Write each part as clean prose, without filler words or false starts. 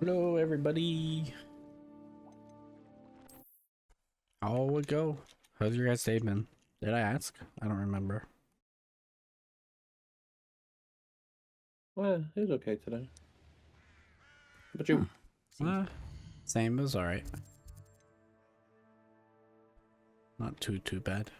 Hello, everybody. How it go? How's your guys' day been? Did I ask? I don't remember. Well, it was okay today. But you? Same, it was alright. Not too bad.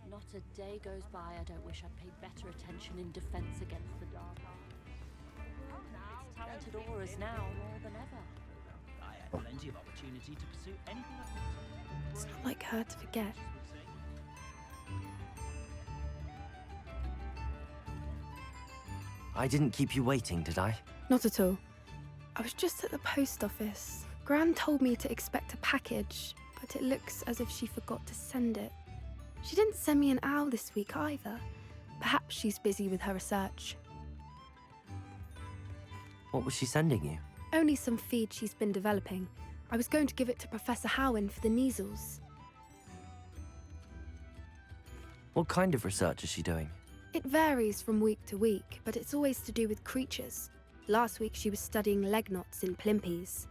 Not a day goes by I don't wish I'd paid better attention in defense against the dark. Its talented auras now more than ever. I had plenty of opportunity to pursue anything I wanted. It's not like her to forget. I didn't keep you waiting, did I? Not at all. I was just at the post office. Gran told me to expect a package, but it looks as if she forgot to send it. She didn't send me an owl this week either. Perhaps she's busy with her research. What was she sending you? Only some feed she's been developing. I was going to give it to Professor Howen for the measles. What kind of research is she doing? It varies from week to week, but it's always to do with creatures. Last week she was studying leg knots in plimpies.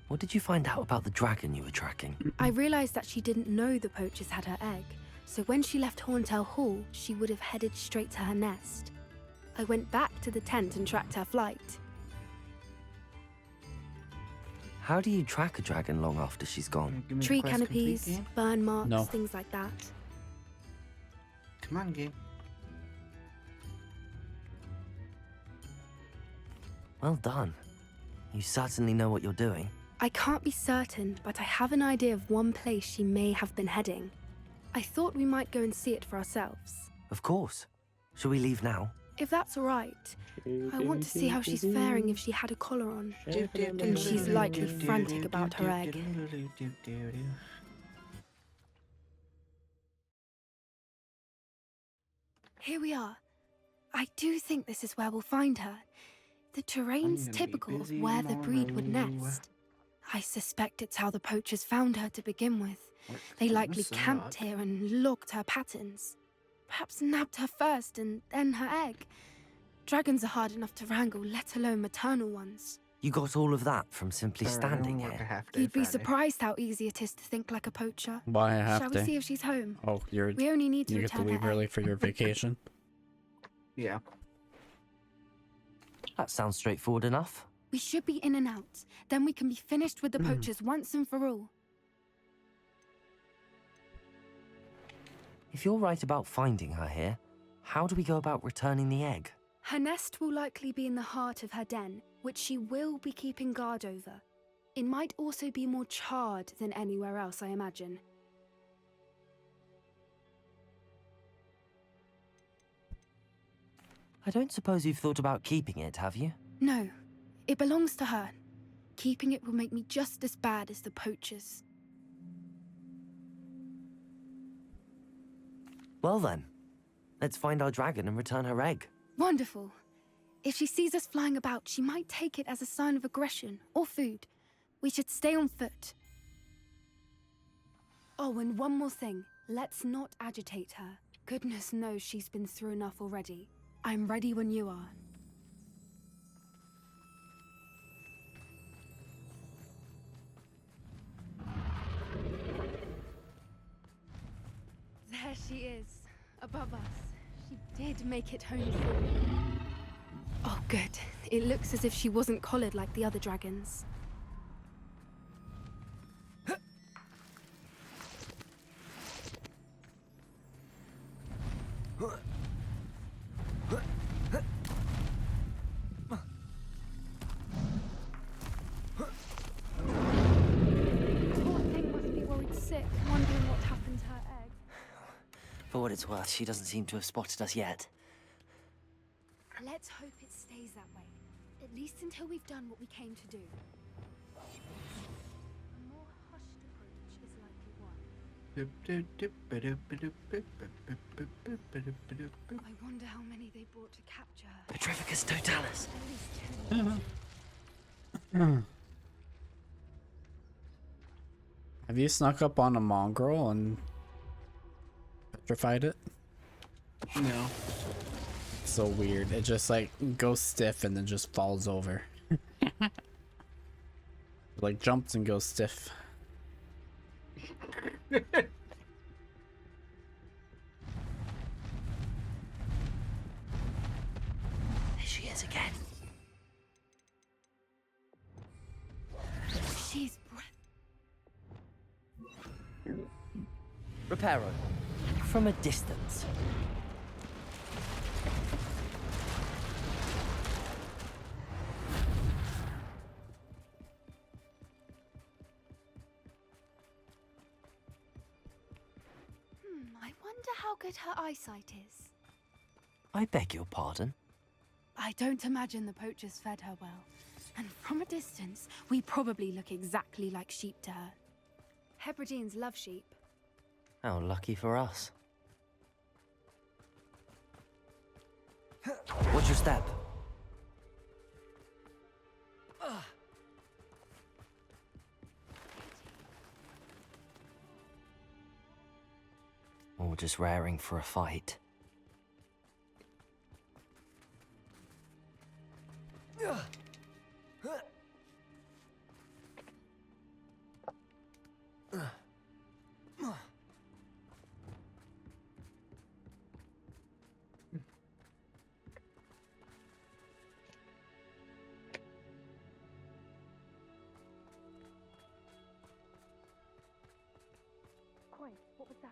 What did you find out about the dragon you were tracking? I realized that she didn't know the poachers had her egg, so when she left Horntail Hall, she would have headed straight to her nest. I went back to the tent and tracked her flight. How do you track a dragon long after she's gone? Tree canopies, burn marks, No. things like that. Come on, game. Well done. You certainly know what you're doing. I can't be certain, but I have an idea of one place she may have been heading. I thought we might go and see it for ourselves. Of course. Shall we leave now? If that's all right, I want to see how she's faring if she had a collar on. And she's likely frantic about her egg. Here we are. I do think this is where we'll find her. The terrain's gonna be typical of busy where the breed would tomorrow. nest. I suspect it's how the poachers found her to begin with. They likely camped here and logged her patterns. Perhaps nabbed her first and then her egg. Dragons are hard enough to wrangle, let alone maternal ones. You got all of that from simply standing here. You'd be surprised how easy it is to think like a poacher. Why I have Shall to? we see if she's home? Oh, We only need to you get to return leave her early egg. for your vacation. Yeah. That sounds straightforward enough. We should be in and out. Then we can be finished with the poachers once and for all. If you're right about finding her here, how do we go about returning the egg? Her nest will likely be in the heart of her den, which she will be keeping guard over. It might also be more charred than anywhere else, I imagine. I don't suppose you've thought about keeping it, have you? No, it belongs to her. Keeping it will make me just as bad as the poachers. Well then, let's find our dragon and return her egg. Wonderful. If she sees us flying about, she might take it as a sign of aggression or food. We should stay on foot. Oh, and one more thing. Let's not agitate her. Goodness knows she's been through enough already. I'm ready when you are. There she is, above us. She did make it home free. Oh, good. It looks as if she wasn't collared like the other dragons. Poor thing must be worried sick, wondering what happened to her egg. For what it's worth, she doesn't seem to have spotted us yet. Let's hope it stays that way. At least until we've done what we came to do. A more hushed approach is likely one. wonder how many they brought to capture her. Petrificus totalis. At least 10. Have you snuck up on a mongrel and petrified it? No. It's so weird. It just like goes stiff and then just falls over. Like jumps and goes stiff. There she is again. She's Reparo. From a distance. I wonder how good her eyesight is. I beg your pardon. I don't imagine the poachers fed her well. And from a distance, we probably look exactly like sheep to her. Hebrideans love sheep. How lucky for us. Watch your step. Or just raring for a fight. Coin, what was that?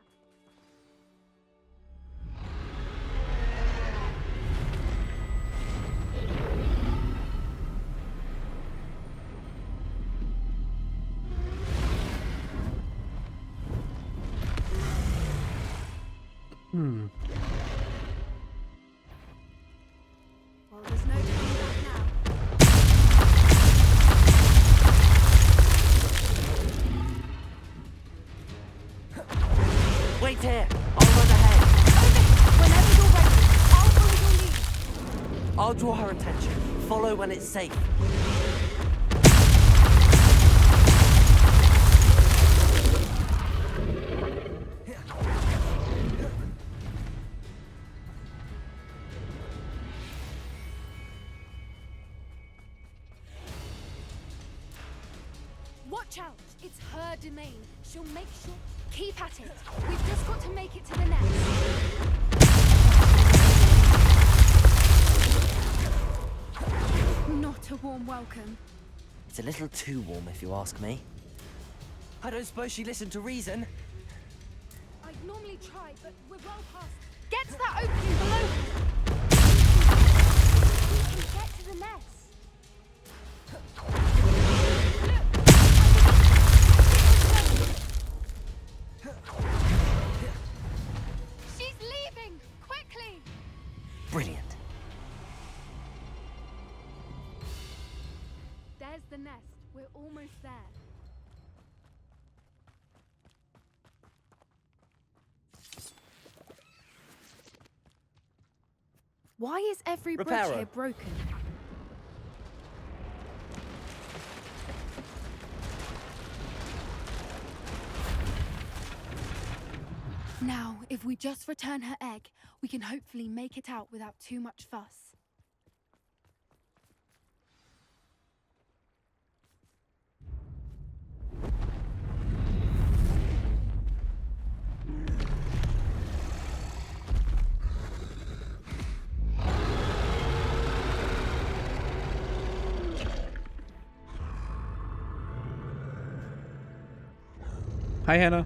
Well, there's no turning back now. Wait here! I'll run ahead! Whenever you're ready, I'll hold your lead. I'll draw her attention. Follow when it's safe. Watch out! It's her domain. She'll make sure. Keep at it. We've just got to make it to the nest. Not a warm welcome. It's a little too warm if you ask me. I don't suppose she listened to reason. I'd normally try, but we're well past. Get to that opening below her. We can get to the nest. She's leaving! Quickly! Brilliant. There's the nest. We're almost there. Why is every bridge Reparo. here broken? Now, if we just return her egg, we can hopefully make it out without too much fuss. Hi, Hannah.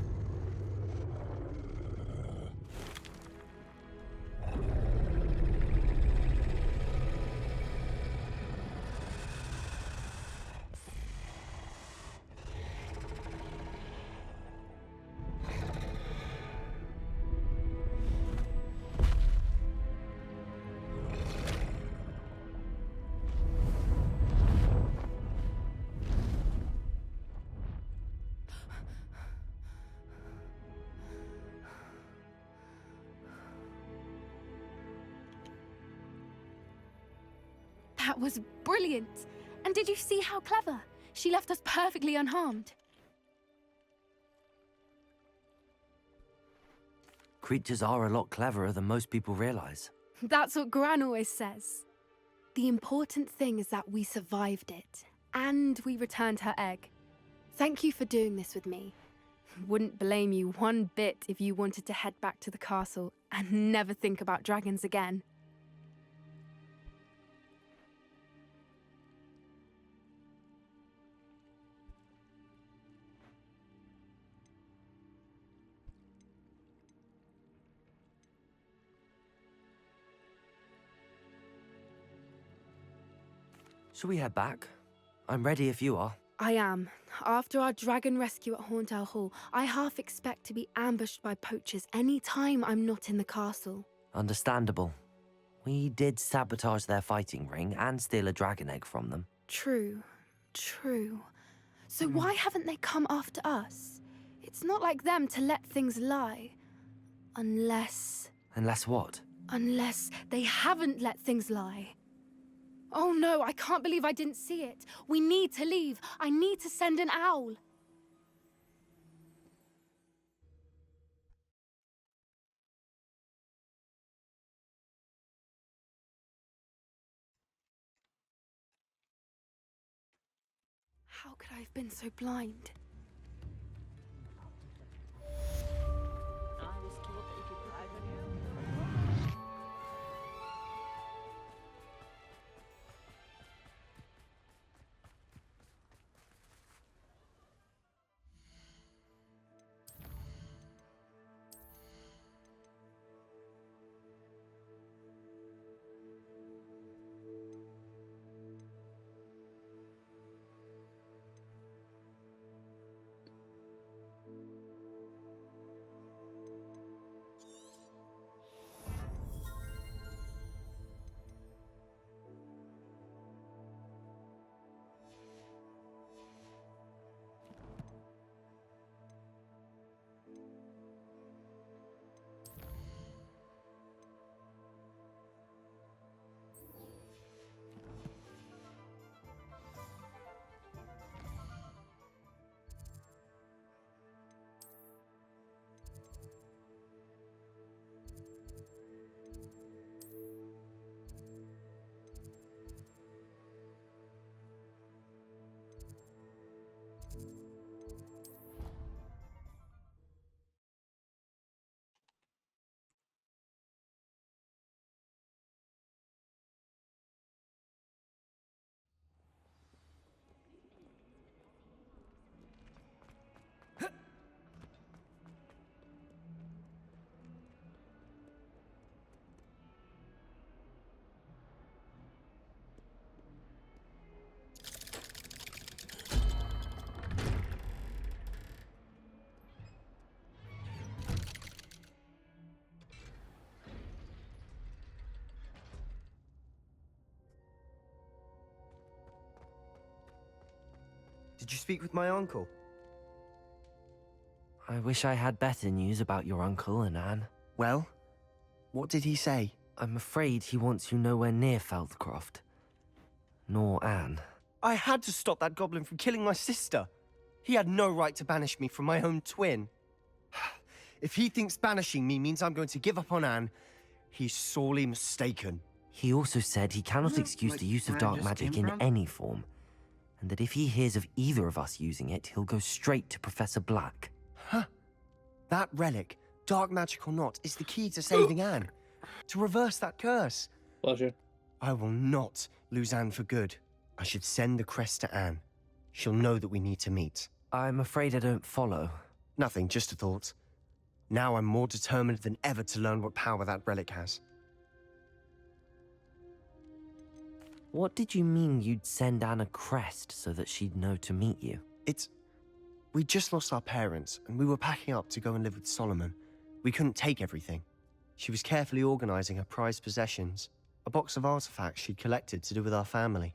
That was brilliant. And did you see how clever? She left us perfectly unharmed. Creatures are a lot cleverer than most people realize. That's what Gran always says. The important thing is that we survived it, and we returned her egg. Thank you for doing this with me. Wouldn't blame you one bit if you wanted to head back to the castle and never think about dragons again. Shall we head back? I'm ready if you are. I am. After our dragon rescue at Hauntel Hall, I half expect to be ambushed by poachers any time I'm not in the castle. Understandable. We did sabotage their fighting ring and steal a dragon egg from them. True. So why haven't they come after us? It's not like them to let things lie. Unless what? Unless they haven't let things lie. Oh no, I can't believe I didn't see it. We need to leave. I need to send an owl. How could I have been so blind? I was told that if you put Did you speak with my uncle? I wish I had better news about your uncle and Anne. Well, what did he say? I'm afraid he wants you nowhere near Feldcroft. Nor Anne. I had to stop that goblin from killing my sister. He had no right to banish me from my own twin. If he thinks banishing me means I'm going to give up on Anne, he's sorely mistaken. He also said he cannot excuse the use of dark magic in any form, and that if he hears of either of us using it, he'll go straight to Professor Black. Huh. That relic, dark magic or not, is the key to saving Anne. To reverse that curse. Pleasure. I will not lose Anne for good. I should send the crest to Anne. She'll know that we need to meet. I'm afraid I don't follow. Nothing, just a thought. Now I'm more determined than ever to learn what power that relic has. What did you mean you'd send Anne a crest so that she'd know to meet you? We just lost our parents, and we were packing up to go and live with Solomon. We couldn't take everything. She was carefully organizing her prized possessions, a box of artifacts she'd collected to do with our family.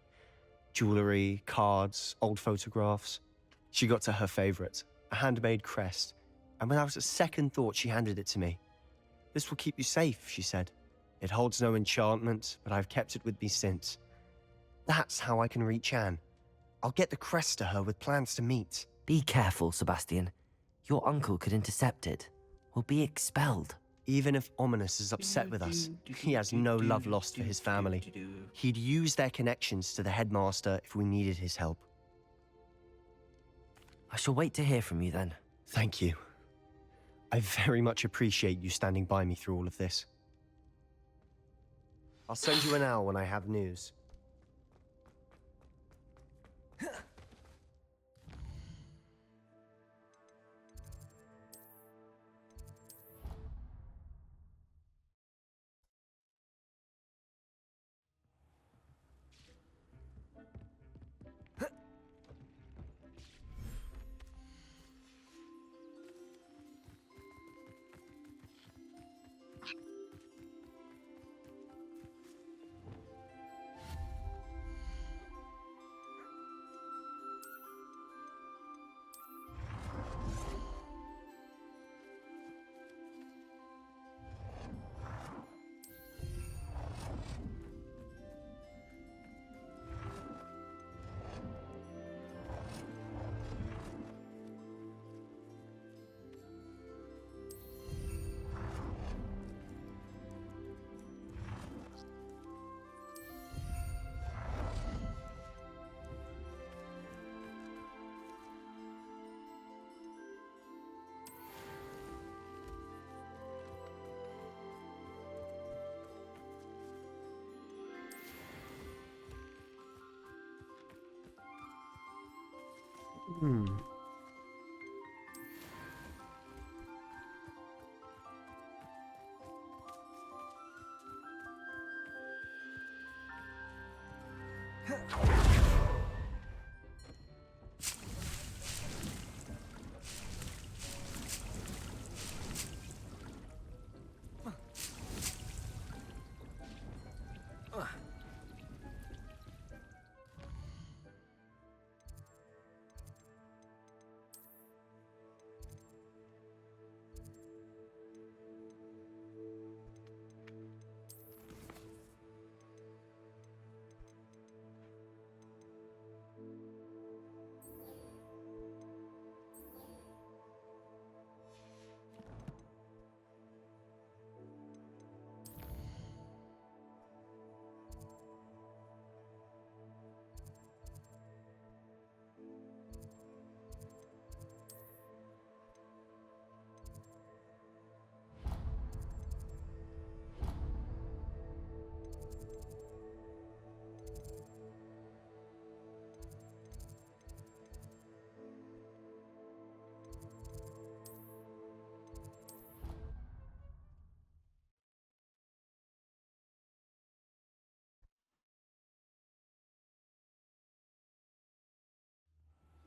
Jewelry, cards, old photographs. She got to her favorite, a handmade crest, and without a second thought, she handed it to me. "This will keep you safe," she said. "It holds no enchantment, but I've kept it with me since. That's how I can reach Anne. I'll get the crest to her with plans to meet. Be careful, Sebastian. Your uncle could intercept it. We'll be expelled. Even if Ominous is upset with us, he has no love lost for his family. He'd use their connections to the headmaster if we needed his help. I shall wait to hear from you then. Thank you. I very much appreciate you standing by me through all of this. I'll send you an owl when I have news.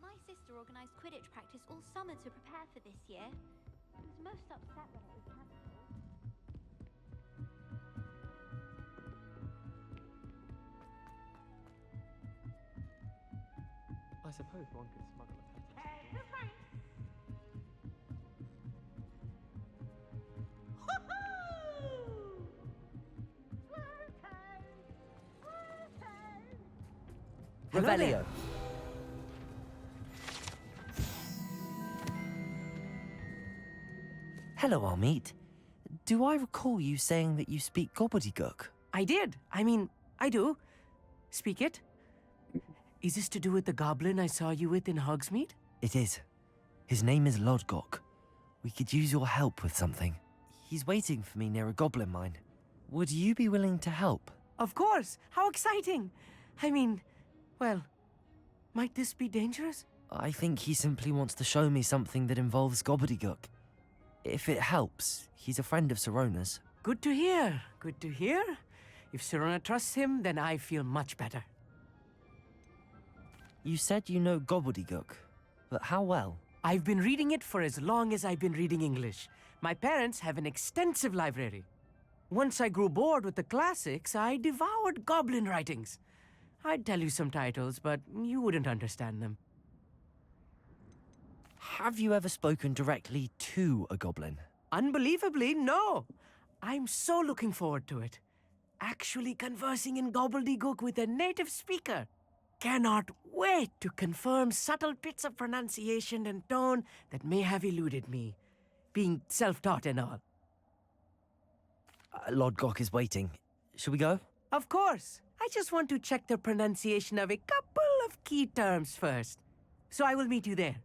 My sister organised Quidditch practice all summer to prepare for this year. I was most upset when it was cancelled. I suppose one could smuggle a Revelio. Hello, Armeet. Do I recall you saying that you speak gobbledygook? I did. I mean, I do. Speak it. Is this to do with the goblin I saw you with in Hogsmeade? It is. His name is Lodgok. We could use your help with something. He's waiting for me near a goblin mine. Would you be willing to help? Of course. How exciting. I mean, well, might this be dangerous? I think he simply wants to show me something that involves gobbledygook. If it helps, he's a friend of Sirona's. Good to hear. Good to hear. If Sirona trusts him, then I feel much better. You said you know gobbledygook, but how well? I've been reading it for as long as I've been reading English. My parents have an extensive library. Once I grew bored with the classics, I devoured goblin writings. I'd tell you some titles, but you wouldn't understand them. Have you ever spoken directly to a goblin? Unbelievably, no. I'm so looking forward to it. actually conversing in gobbledygook with a native speaker. Cannot wait to confirm subtle bits of pronunciation and tone that may have eluded me, being self-taught and all. Lord Gok is waiting. Shall we go? Of course. I just want to check the pronunciation of a couple of key terms first. So I will meet you there.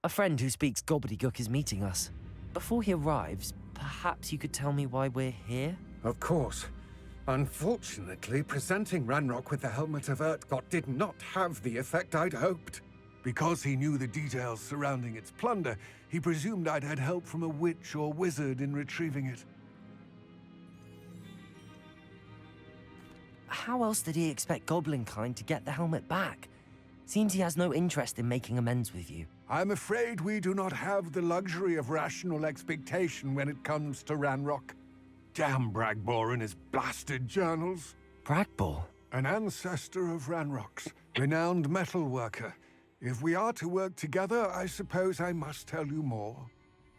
A friend who speaks gobbledygook is meeting us. Before he arrives, perhaps you could tell me why we're here? Of course. Unfortunately, presenting Ranrock with the Helmet of Urtkot did not have the effect I'd hoped. Because he knew the details surrounding its plunder, he presumed I'd had help from a witch or wizard in retrieving it. How else did he expect Goblinkind to get the helmet back? Seems he has no interest in making amends with you. I'm afraid we do not have the luxury of rational expectation when it comes to Ranrock. Damn Bragbor and his blasted journals. Bragbor? An ancestor of Ranrock's, renowned metalworker. If we are to work together, I suppose I must tell you more.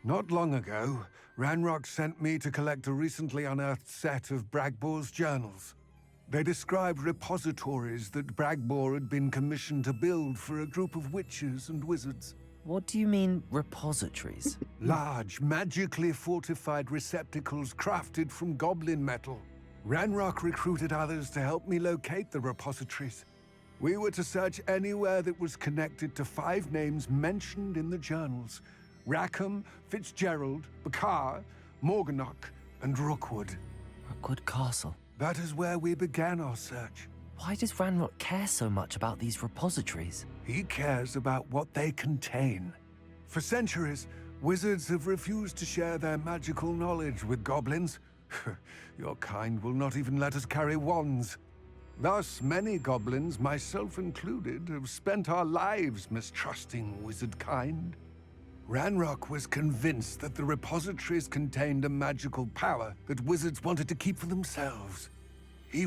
Not long ago, Ranrock sent me to collect a recently unearthed set of Bragbor's journals. They described repositories that Bragbor had been commissioned to build for a group of witches and wizards. What do you mean, repositories? Large, magically fortified receptacles crafted from goblin metal. Ranrock recruited others to help me locate the repositories. We were to search anywhere that was connected to 5 names mentioned in the journals: Rackham, Fitzgerald, Bakar, Morganach, and Rookwood. Rookwood Castle. That is where we began our search. Why does Ranrock care so much about these repositories? He cares about what they contain. For centuries, wizards have refused to share their magical knowledge with goblins. Your kind will not even let us carry wands. Thus, many goblins, myself included, have spent our lives mistrusting wizard kind. Ranrock was convinced that the repositories contained a magical power that wizards wanted to keep for themselves. He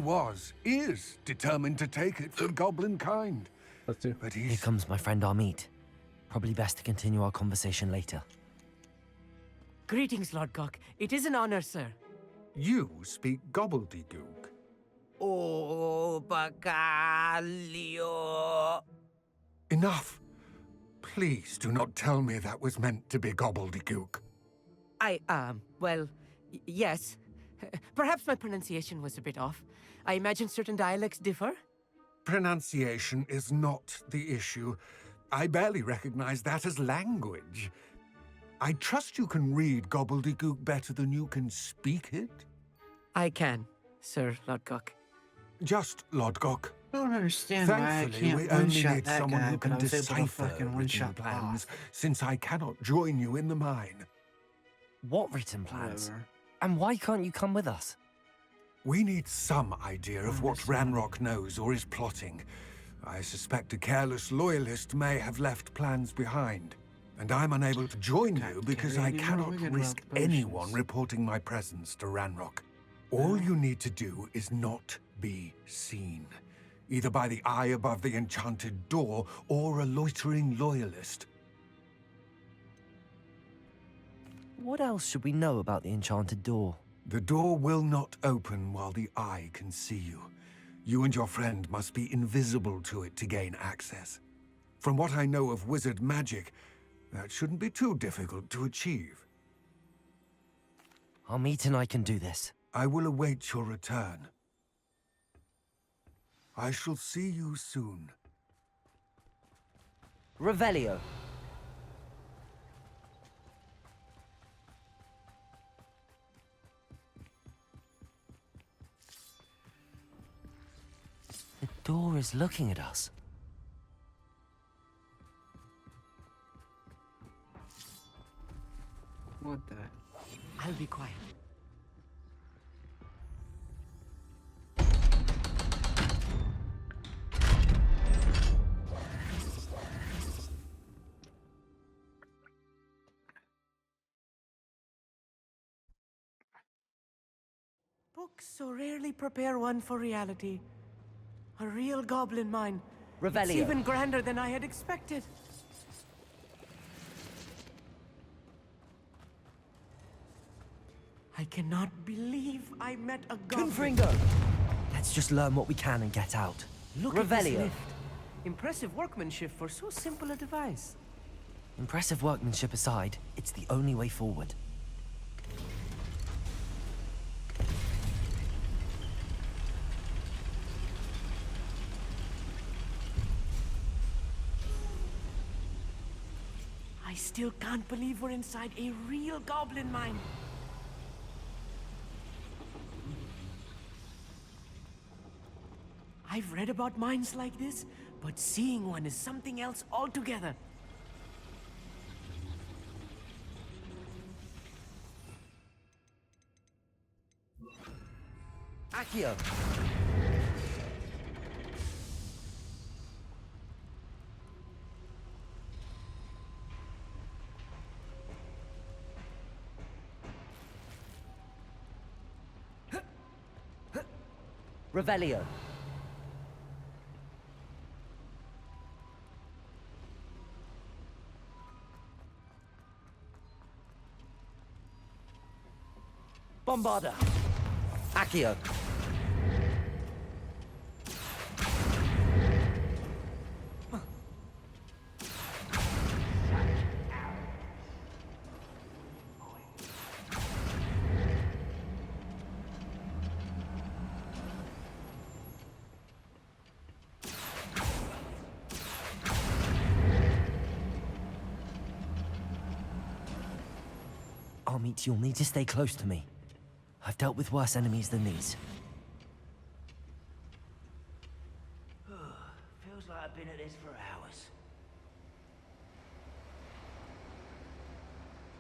is determined to take it from goblin kind. Let's do. But Here he's... comes my friend Amit. Probably best to continue our conversation later. Greetings, Lord Gok. It is an honor, sir. You speak gobbledygook. Oh, Bacalio. Enough. Please do not tell me that was meant to be gobbledygook. Yes. Perhaps my pronunciation was a bit off. I imagine certain dialects differ. Pronunciation is not the issue. I barely recognize that as language. I trust you can read gobbledygook better than you can speak it? I can, Sir Lord Gok. Just Lord Gok. I don't understand why I Thankfully, can't we only one-shot need that someone guy, who but can I was able to decipher fucking written one-shot plans, Boss. since I cannot join you in the mine. What written plans? Whatever. And why can't you come with us? We need some idea of what Ranrock knows or is plotting. I suspect a careless loyalist may have left plans behind. And I'm unable to join you because I cannot risk anyone reporting my presence to Ranrock. All you need to do is not be seen, either by the eye above the enchanted door or a loitering loyalist. What else should we know about the enchanted door? The door will not open while the eye can see you. You and your friend must be invisible to it to gain access. From what I know of wizard magic, that shouldn't be too difficult to achieve. Amit and I can do this. I will await your return. I shall see you soon. Revelio. The door is looking at us. What the? I'll be quiet. Books so rarely prepare one for reality. A real goblin mine. It's Revelio. even grander than I had expected. I cannot believe I met a goblin. Confringo! Let's just learn what we can and get out. Look at this Revelio. lift. Impressive workmanship for so simple a device. Impressive workmanship aside, it's the only way forward. I still can't believe we're inside a real goblin mine. I've read about mines like this, but seeing one is something else altogether. Accio! Revelio. Bombarda. Accio. Amit, you'll need to stay close to me. I've dealt with worse enemies than these. Feels like I've been at this for hours.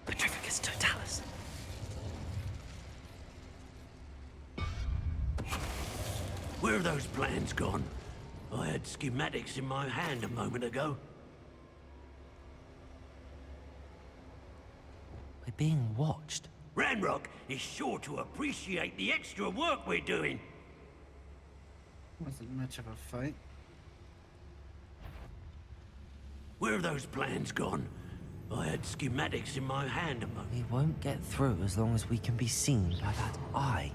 Petrificus Totalis. Where have those plans gone? I had schematics in my hand a moment ago. We're being watched. Ranrock is sure to appreciate the extra work we're doing. Wasn't much of a fight. Where have those plans gone? I had schematics in my hand a moment. We won't get through as long as we can be seen by that eye.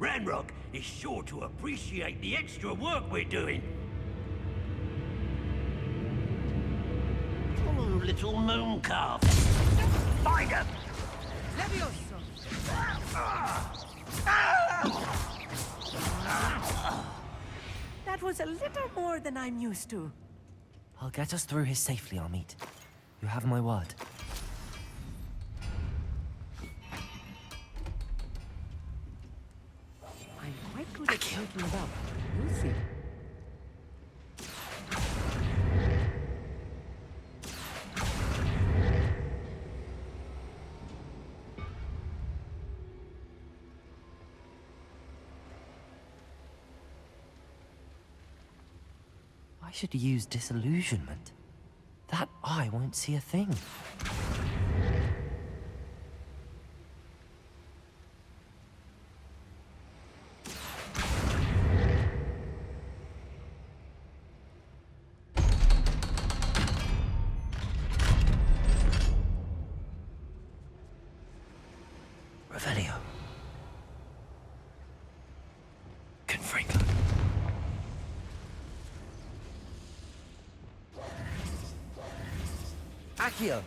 Ranrock is sure to appreciate the extra work we're doing. Oh, little moon calf. Find him! That was a little more than I'm used to. I'll get us through here safely, Amit. You have my word. I'm quite good at sneaking about. You'll see. I should use disillusionment. That eye won't see a thing. Revelio. Confringo. Accio.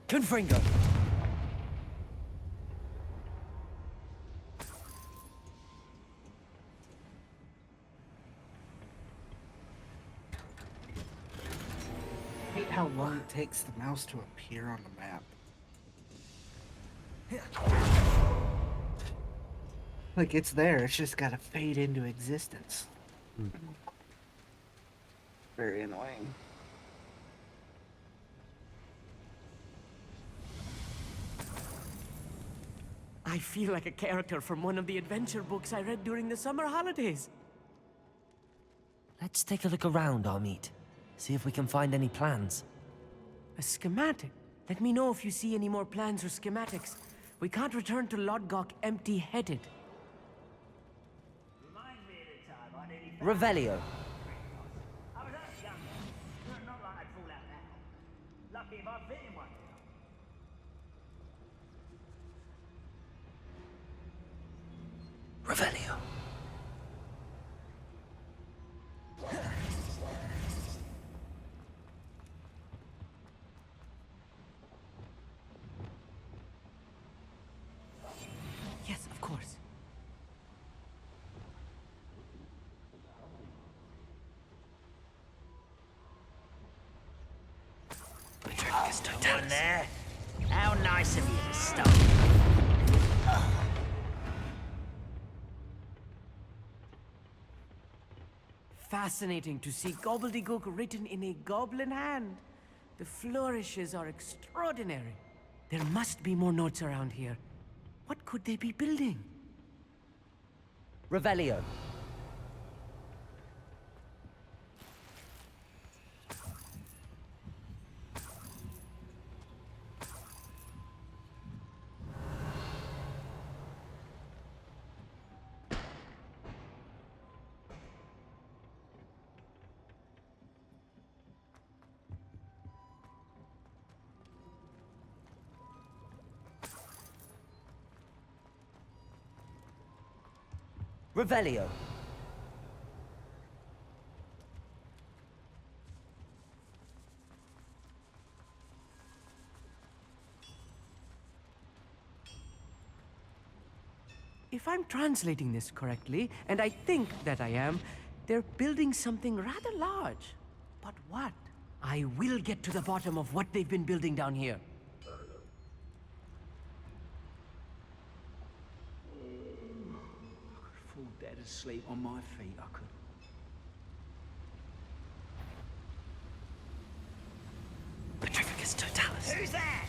Confringo. how long it takes the mouse to appear on the map. Like, it's there, it's just gotta fade into existence. Very annoying. I feel like a character from one of the adventure books I read during the summer holidays. Let's take a look around, Amit. See if we can find any plans. A schematic? Let me know if you see any more plans or schematics. We can't return to Lodgok empty-headed. Revelio. I was only younger. Not like I'd fall out now. Lucky if I fit in one. Revelio. Yes, of course. One there. How nice of you to stop. Fascinating to see gobbledygook written in a goblin hand. The flourishes are extraordinary. There must be more notes around here. What could they be building? Revelio. Revelio. If I'm translating this correctly, and I think that I am, they're building something rather large. But what? I will get to the bottom of what they've been building down here. Fall dead asleep on my feet, I could. Petrificus totalis. Who's that?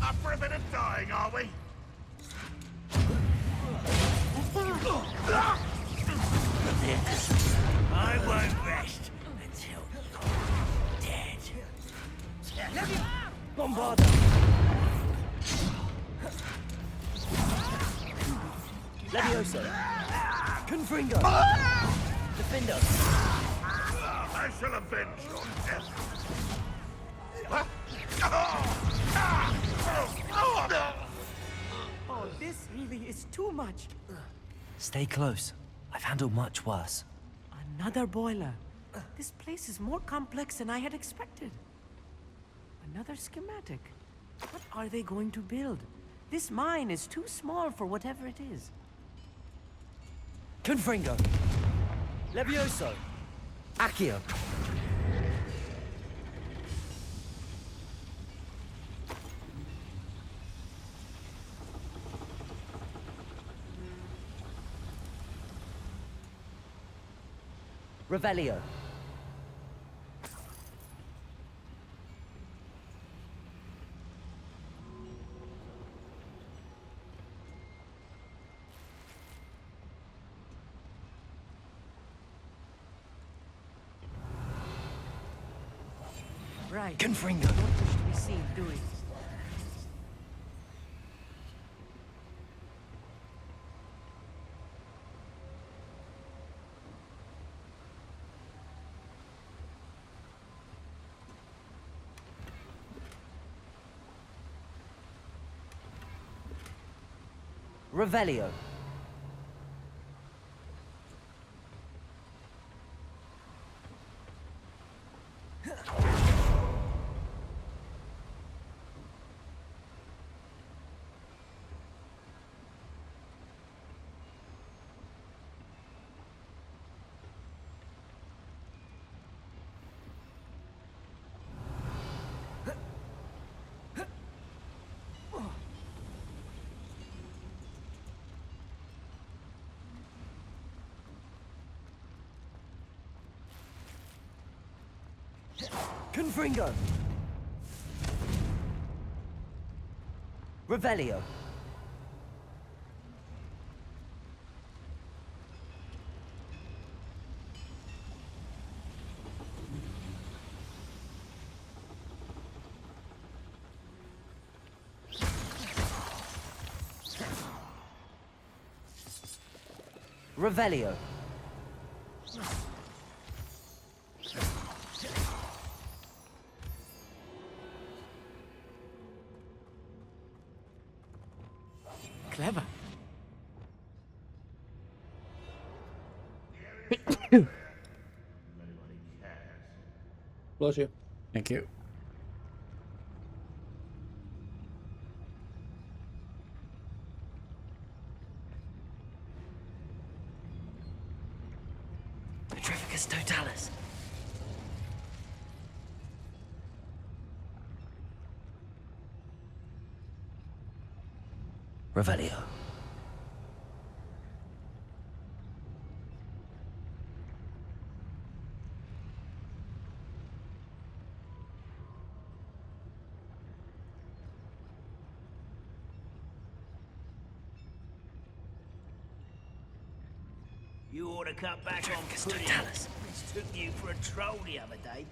Up for a bit of dying, are we? I won't rest until you're dead. Bombarda. Levioso. Confringo. Defendo. I shall avenge your death. Oh, this really is too much. Stay close. I've handled much worse. Another boiler. This place is more complex than I had expected. Another schematic. What are they going to build? This mine is too small for whatever it is. Confringo. Levioso. Accio. Revelio. Right. Confringo. Don't wish to be seen, do we? Revelio. Confringo. Revelio. Revelio. Clever. Bless you. Thank you. Petrificus totalis. Revelio. You ought to cut back on pudding. Mistook you for a troll the other day.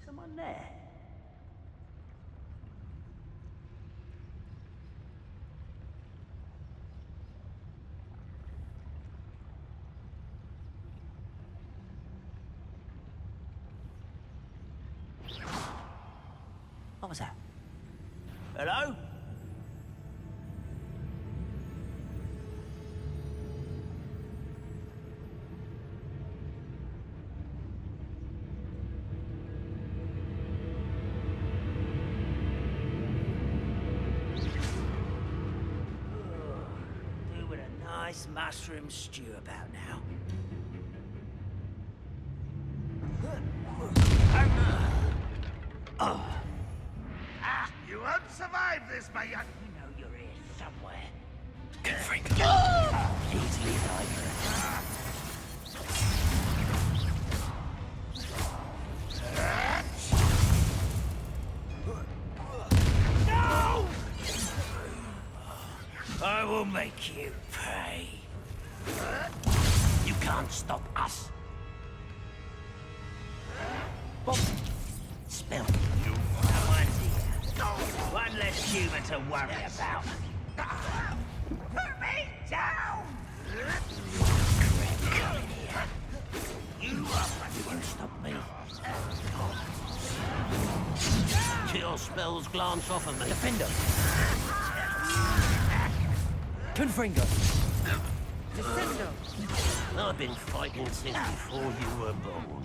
Someone there? What was that? Hello? Do with a nice mushroom stew about now. You won't survive this, my young. You know you're here somewhere. Please leave either. No! I will make you pay. You can't stop us. Spill. No one's here. One less human to worry about. Put me down! Crap, come in here. You won't stop me. Kill spells glance off of me. Defender. Confringo. Descendo. I've been fighting since before you were born.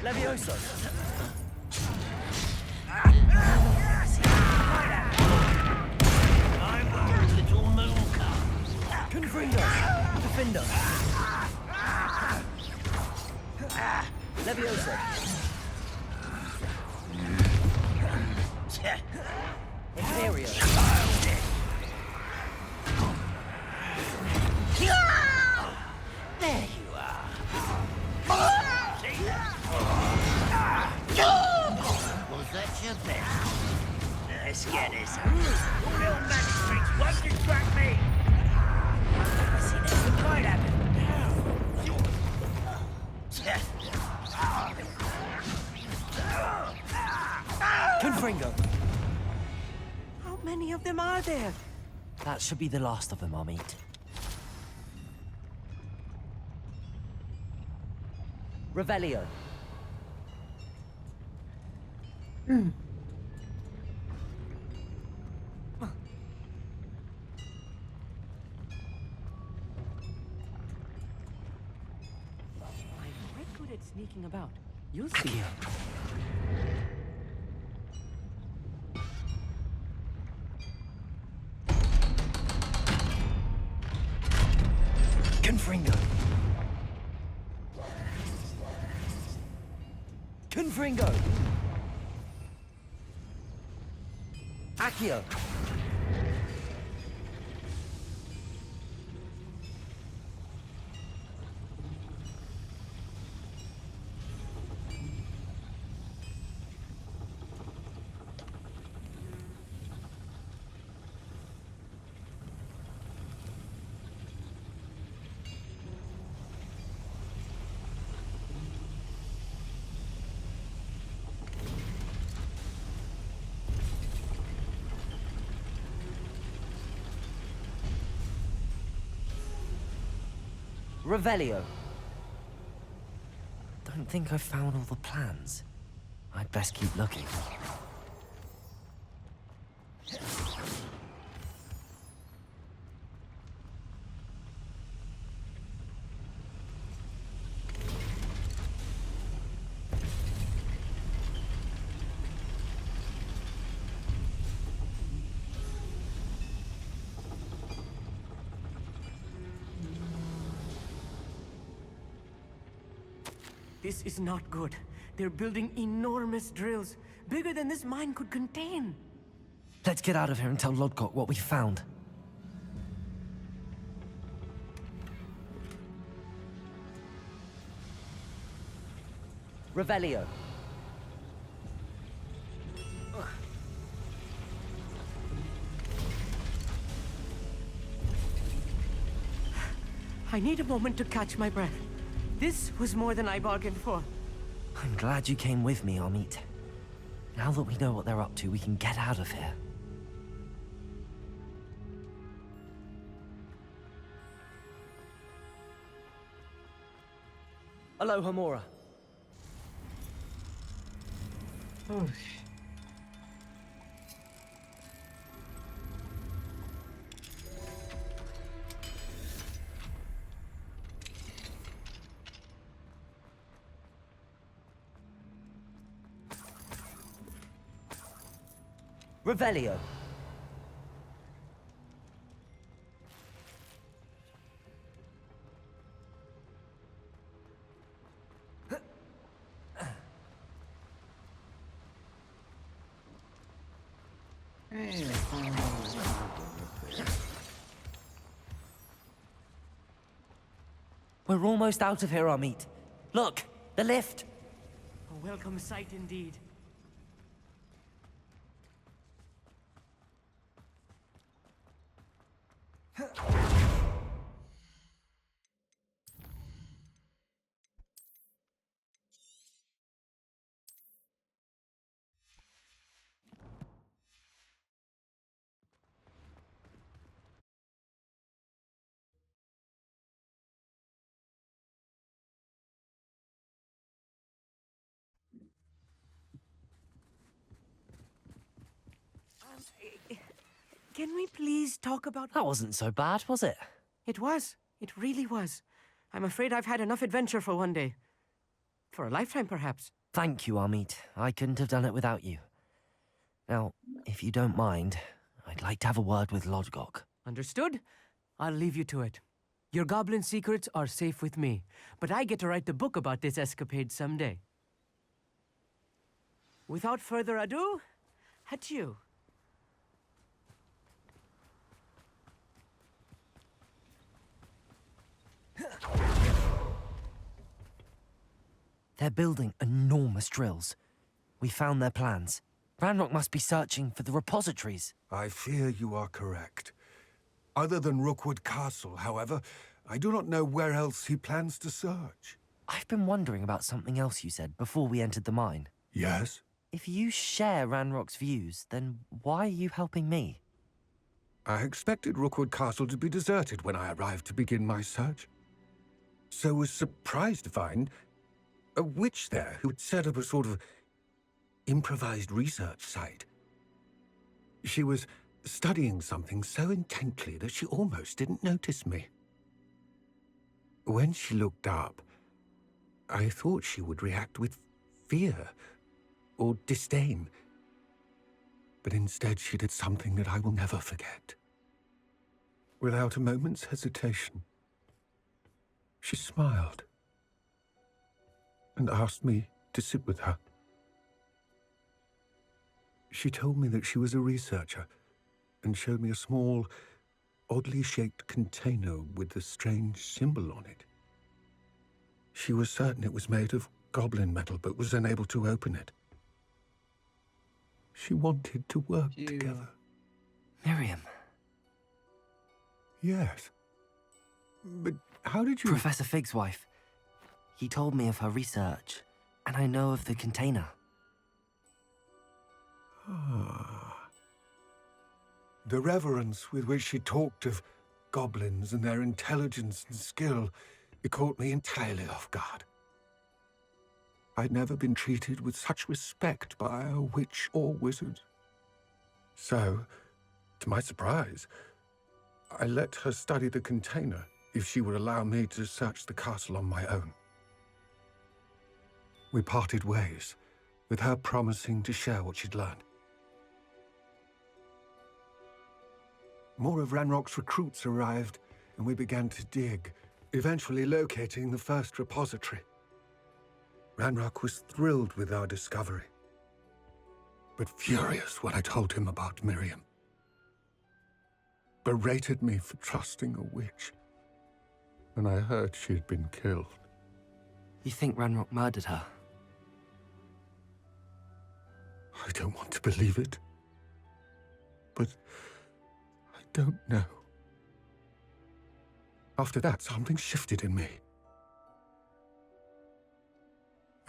Levioso. I'm a little mooncock. Confringo. Defender. Levioso. Imperio. There you are. Was that your best? Let's get this. Your little magic tricks won't distract me. I see this might happen. Confringo. How many of them are there? That should be the last of them, I'll meet. Revelio. about. You'll see. Confringo! Confringo! Accio! Revelio. Don't think I've found all the plans. I'd best keep looking. This is not good. They're building enormous drills, bigger than this mine could contain. Let's get out of here and tell Lodgok what we found. Revelio. I need a moment to catch my breath. This was more than I bargained for. I'm glad you came with me, Amit. Now that we know what they're up to, we can get out of here. Aloha, Mora. Oh, Revelio. We're almost out of here, Amit. Look, the lift. A welcome sight indeed. Can we please talk about... That wasn't so bad, was it? It was. It really was. I'm afraid I've had enough adventure for one day. For a lifetime, perhaps. Thank you, Amit. I couldn't have done it without you. Now, if you don't mind, I'd like to have a word with Lodgok. Understood? I'll leave you to it. Your goblin secrets are safe with me, but I get to write the book about this escapade someday. Without further ado, adieu. They're building enormous drills. We found their plans. Ranrock must be searching for the repositories. I fear you are correct. Other than Rookwood Castle, however, I do not know where else he plans to search. I've been wondering about something else you said before we entered the mine. Yes? If you share Ranrock's views, then why are you helping me? I expected Rookwood Castle to be deserted when I arrived to begin my search. So was surprised to find a witch there who had set up a sort of improvised research site. She was studying something so intently that she almost didn't notice me. When she looked up, I thought she would react with fear or disdain. But instead she did something that I will never forget. Without a moment's hesitation, she smiled and asked me to sit with her. She told me that she was a researcher and showed me a small, oddly shaped container with a strange symbol on it. She was certain it was made of goblin metal, but was unable to open it. She wanted to work together. Miriam. Yes. But how did you... Professor Fig's wife. He told me of her research, and I know of the container. Ah. The reverence with which she talked of goblins and their intelligence and skill, it caught me entirely off guard. I'd never been treated with such respect by a witch or wizard. So, to my surprise, I let her study the container if she would allow me to search the castle on my own. We parted ways, with her promising to share what she'd learned. More of Ranrock's recruits arrived, and we began to dig, eventually locating the first repository. Ranrock was thrilled with our discovery, but furious when I told him about Miriam. Berated me for trusting a witch, and I heard she'd been killed. You think Ranrock murdered her? I don't want to believe it, but I don't know. After that, something shifted in me.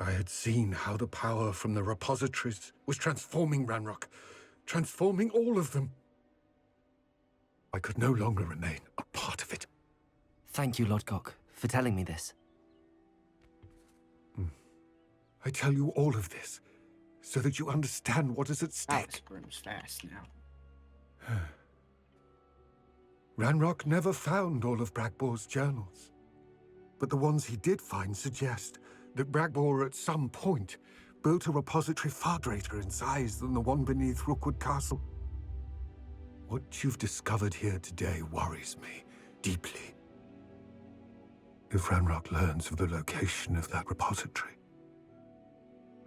I had seen how the power from the repositories was transforming Ranrock, transforming all of them. I could no longer remain a part of it. Thank you, Lodgok, for telling me this. I tell you all of this so that you understand what is at stake. Alex fast now. Ranrock never found all of Bragbor's journals, but the ones he did find suggest that Bragbor at some point built a repository far greater in size than the one beneath Rookwood Castle. What you've discovered here today worries me deeply. If Ranrock learns of the location of that repository,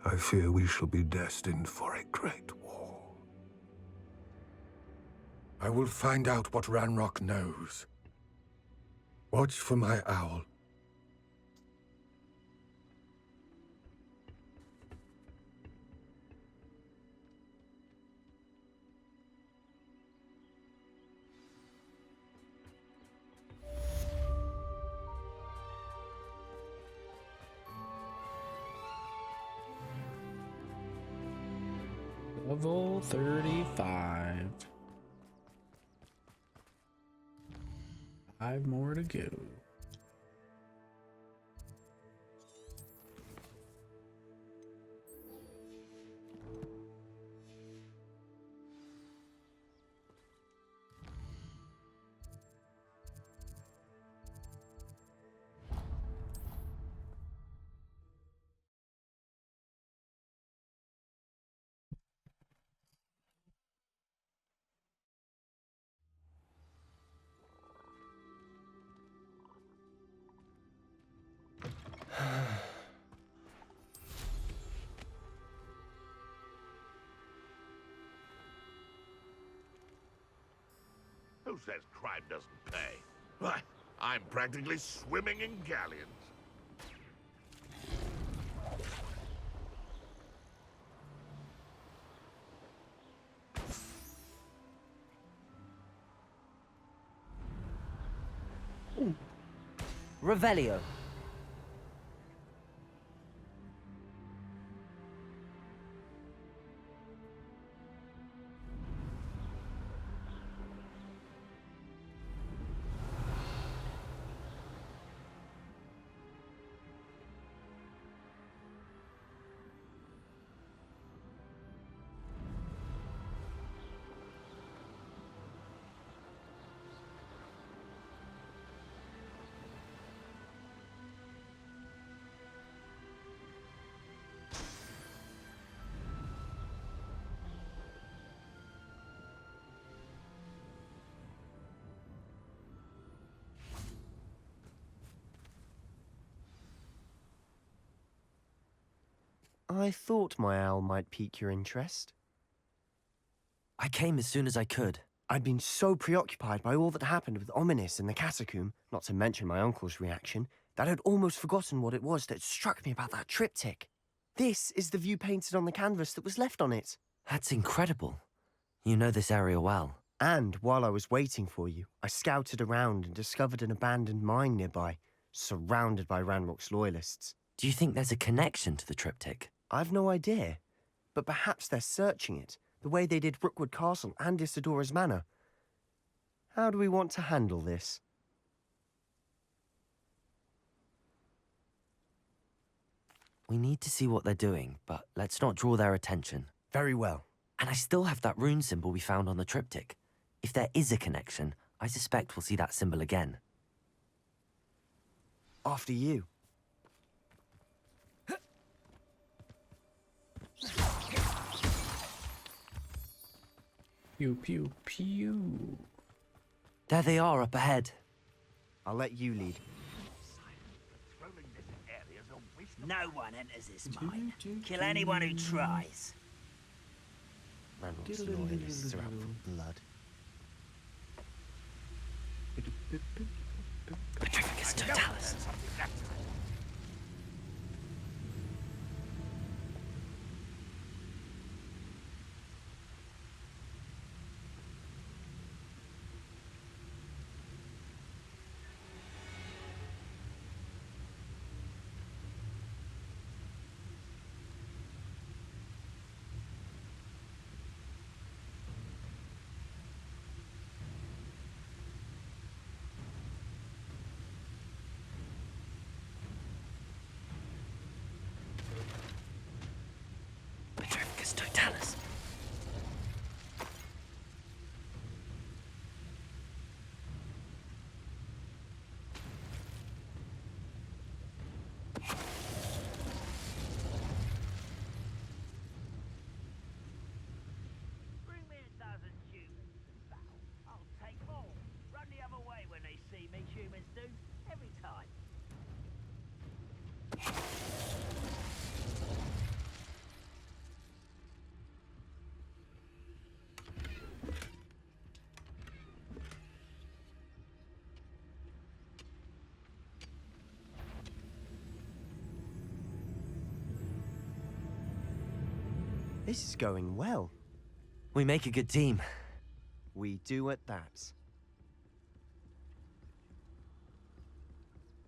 I fear we shall be destined for a great war. I will find out what Ranrock knows. Watch for my owl. Level 35. 5 more to go. Who says crime doesn't pay? Why, I'm practically swimming in galleons. Revelio. I thought my owl might pique your interest. I came as soon as I could. I'd been so preoccupied by all that happened with Ominis in the catacomb, not to mention my uncle's reaction, that I'd almost forgotten what it was that struck me about that triptych. This is the view painted on the canvas that was left on it. That's incredible. You know this area well. And while I was waiting for you, I scouted around and discovered an abandoned mine nearby, surrounded by Ranrock's loyalists. Do you think there's a connection to the triptych? I've no idea, but perhaps they're searching it, the way they did Rookwood Castle and Isidora's Manor. How do we want to handle this? We need to see what they're doing, but let's not draw their attention. Very well. And I still have that rune symbol we found on the triptych. If there is a connection, I suspect we'll see that symbol again. After you. Pew, pew, pew. There they are up ahead. I'll let you lead. No one enters this mine. Kill anyone who tries. Ranrock's loyalists are out for blood. Petrificus Totalis. Petrificus Totalis. Bring me 1,000 humans to the battle. I'll take more. Run the other way when they see me, humans do. Every time. This is going well. We make a good team. We do at that.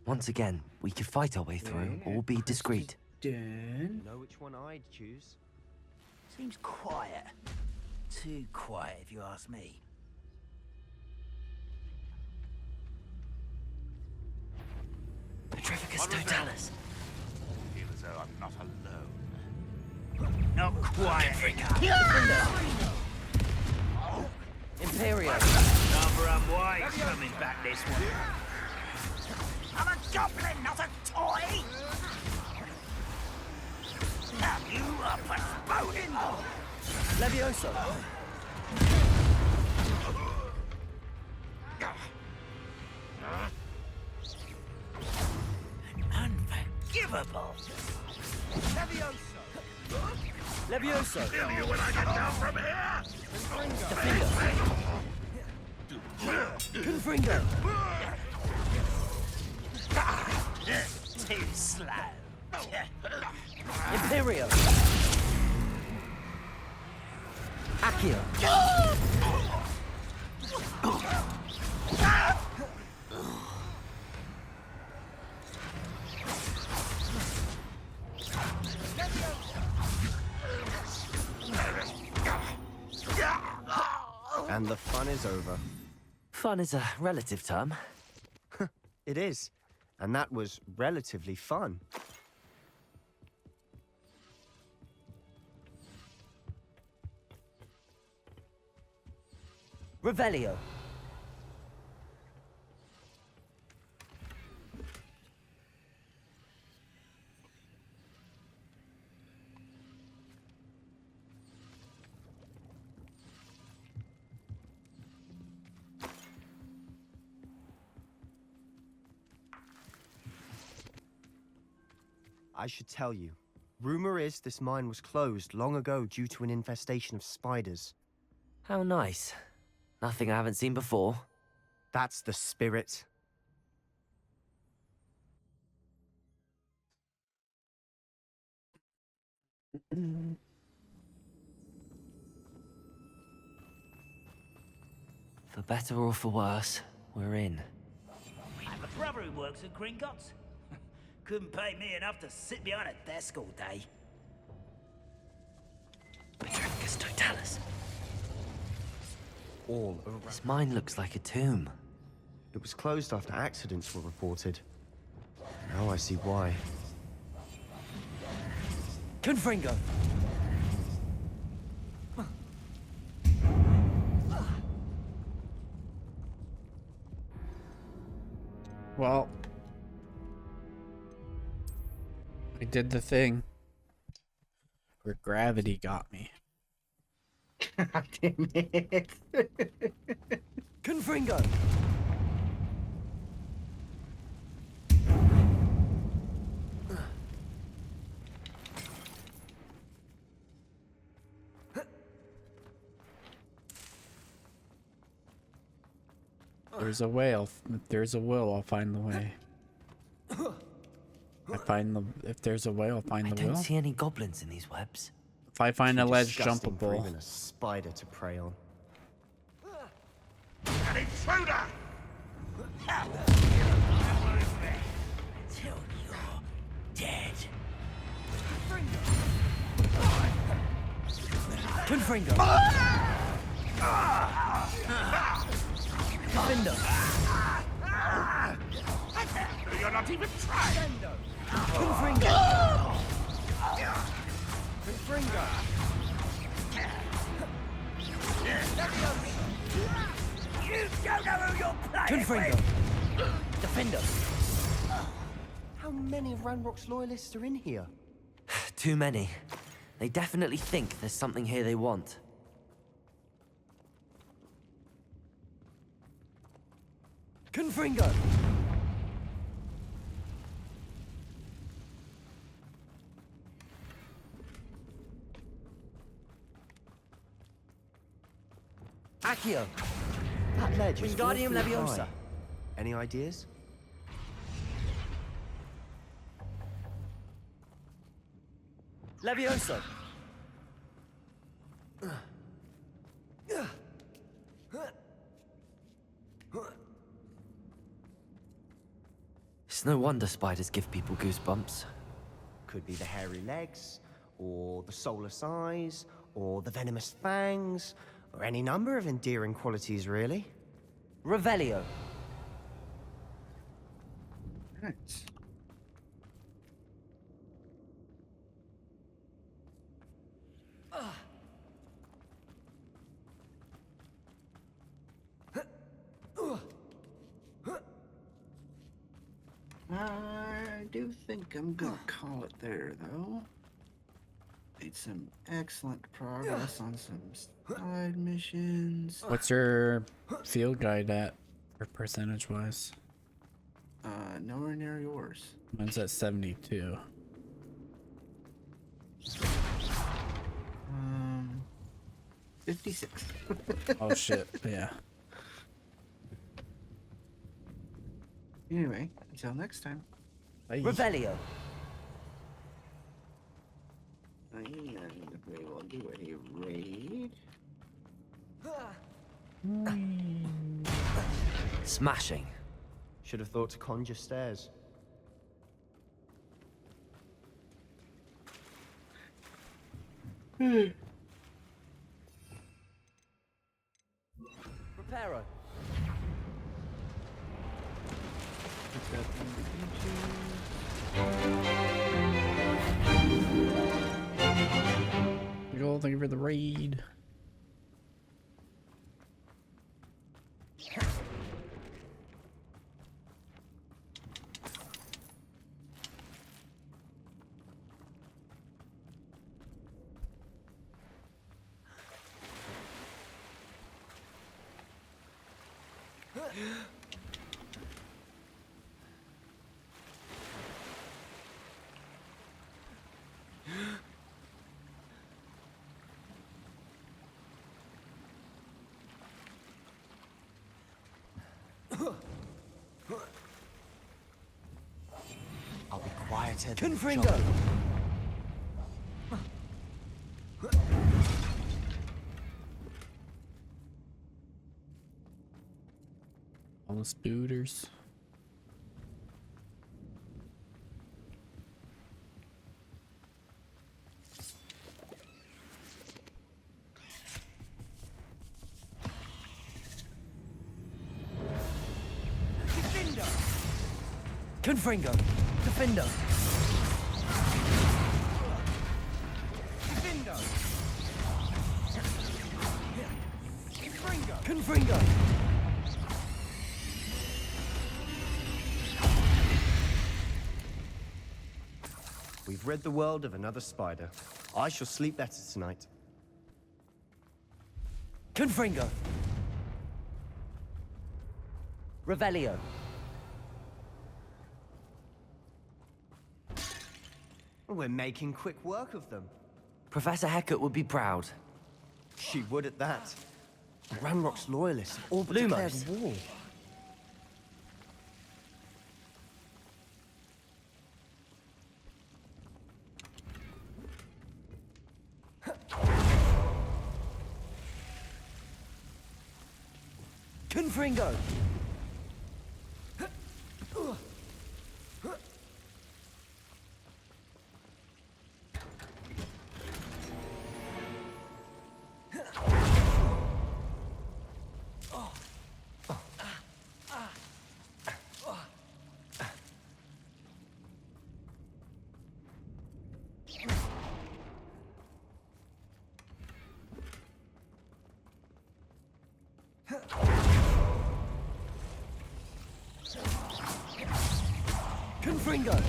Once again, we could fight our way through or be discreet. Done. Know which one I'd choose? Seems quiet. Too quiet, if you ask me. Petrificus Totalis. Feel as though I'm not alone. Not quiet enough. Imperio. Rather unwise coming back this way. I'm a goblin, not a toy! Now you are postponing! Levioso. Unforgivable! Levioso. Levioso. Feel you when I get down from here! Confringo. Too slow. Imperio. Accio. And the fun is over. Fun is a relative term. It is. And that was relatively fun. Revelio. I should tell you, Rumor is this mine was closed long ago due to an infestation of spiders. How nice. Nothing I haven't seen before. That's the spirit. For better or for worse, we're in. I have a brother who works at Gringotts. Couldn't pay me enough to sit behind a desk all day. Petricus Totalis. All around. This mine looks like a tomb. It was closed after accidents were reported. Now I see why. Confringo! Well, I did the thing where gravity got me. God damn it. Confringo! There's a whale. If there's a will, I'll find the way. If there's a way, I'll find the I don't will. see any goblins in these webs. If I find a ledge Disgusting for jumpable. even a spider to prey on. An intruder! Till you're dead. Confringo! Defender! You're not even trying! Confringo! Confringo! You don't know who you're playing Confringo! with. Defender! How many of Ranrock's loyalists are in here? Too many. They definitely think there's something here they want. Confringo! Accio! That ledge is Wingardium awfully Leviosa. high. Any ideas? Levioso! It's no wonder spiders give people goosebumps. Could be the hairy legs, or the soulless eyes, or the venomous fangs, or any number of endearing qualities, really. Revelio! Right. I do think I'm gonna call it there, though. Made some excellent progress on some side missions. What's your field guide at, or percentage wise? Nowhere near yours. Mine's at 72. 56. Oh shit! Yeah. Anyway, until next time. Bye. Revelio! And we will do a raid. Smashing. Should have thought to conjure stairs. Reparo! Thank you for the raid. better than Confringo! All the spooters. Confringo! Defendo! Defendo! Confringo! Confringo! We've rid the world of another spider. I shall sleep better tonight. Confringo! Revelio! We're making quick work of them. Professor Hecat would be proud. She would at that. Ranrock's loyalists have all but declared Lumos. war. Confringo! Confringo!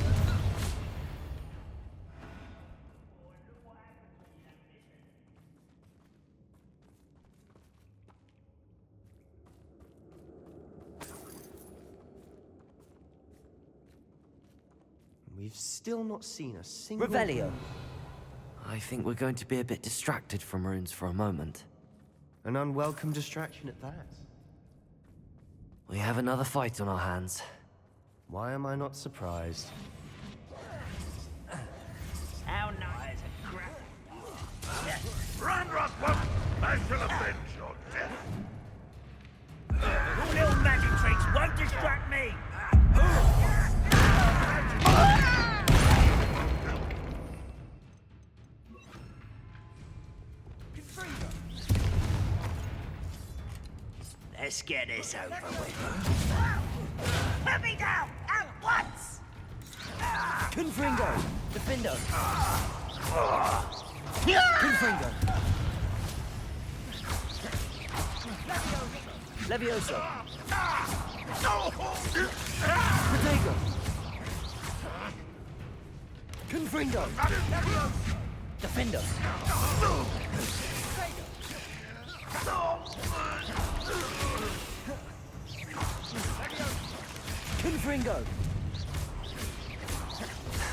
We've still not seen a single... Revelio! I think we're going to be a bit distracted from runes for a moment. An unwelcome distraction at that. We have another fight on our hands. Why am I not surprised? How nice a crap. Ranrock won't! I shall avenge your death! Your little magic tricks won't distract me! Let's get this over with. Put me down at once! Confringo! Defendo! Confringo! Levioso! Protego! Confringo! Defendo! Confringo!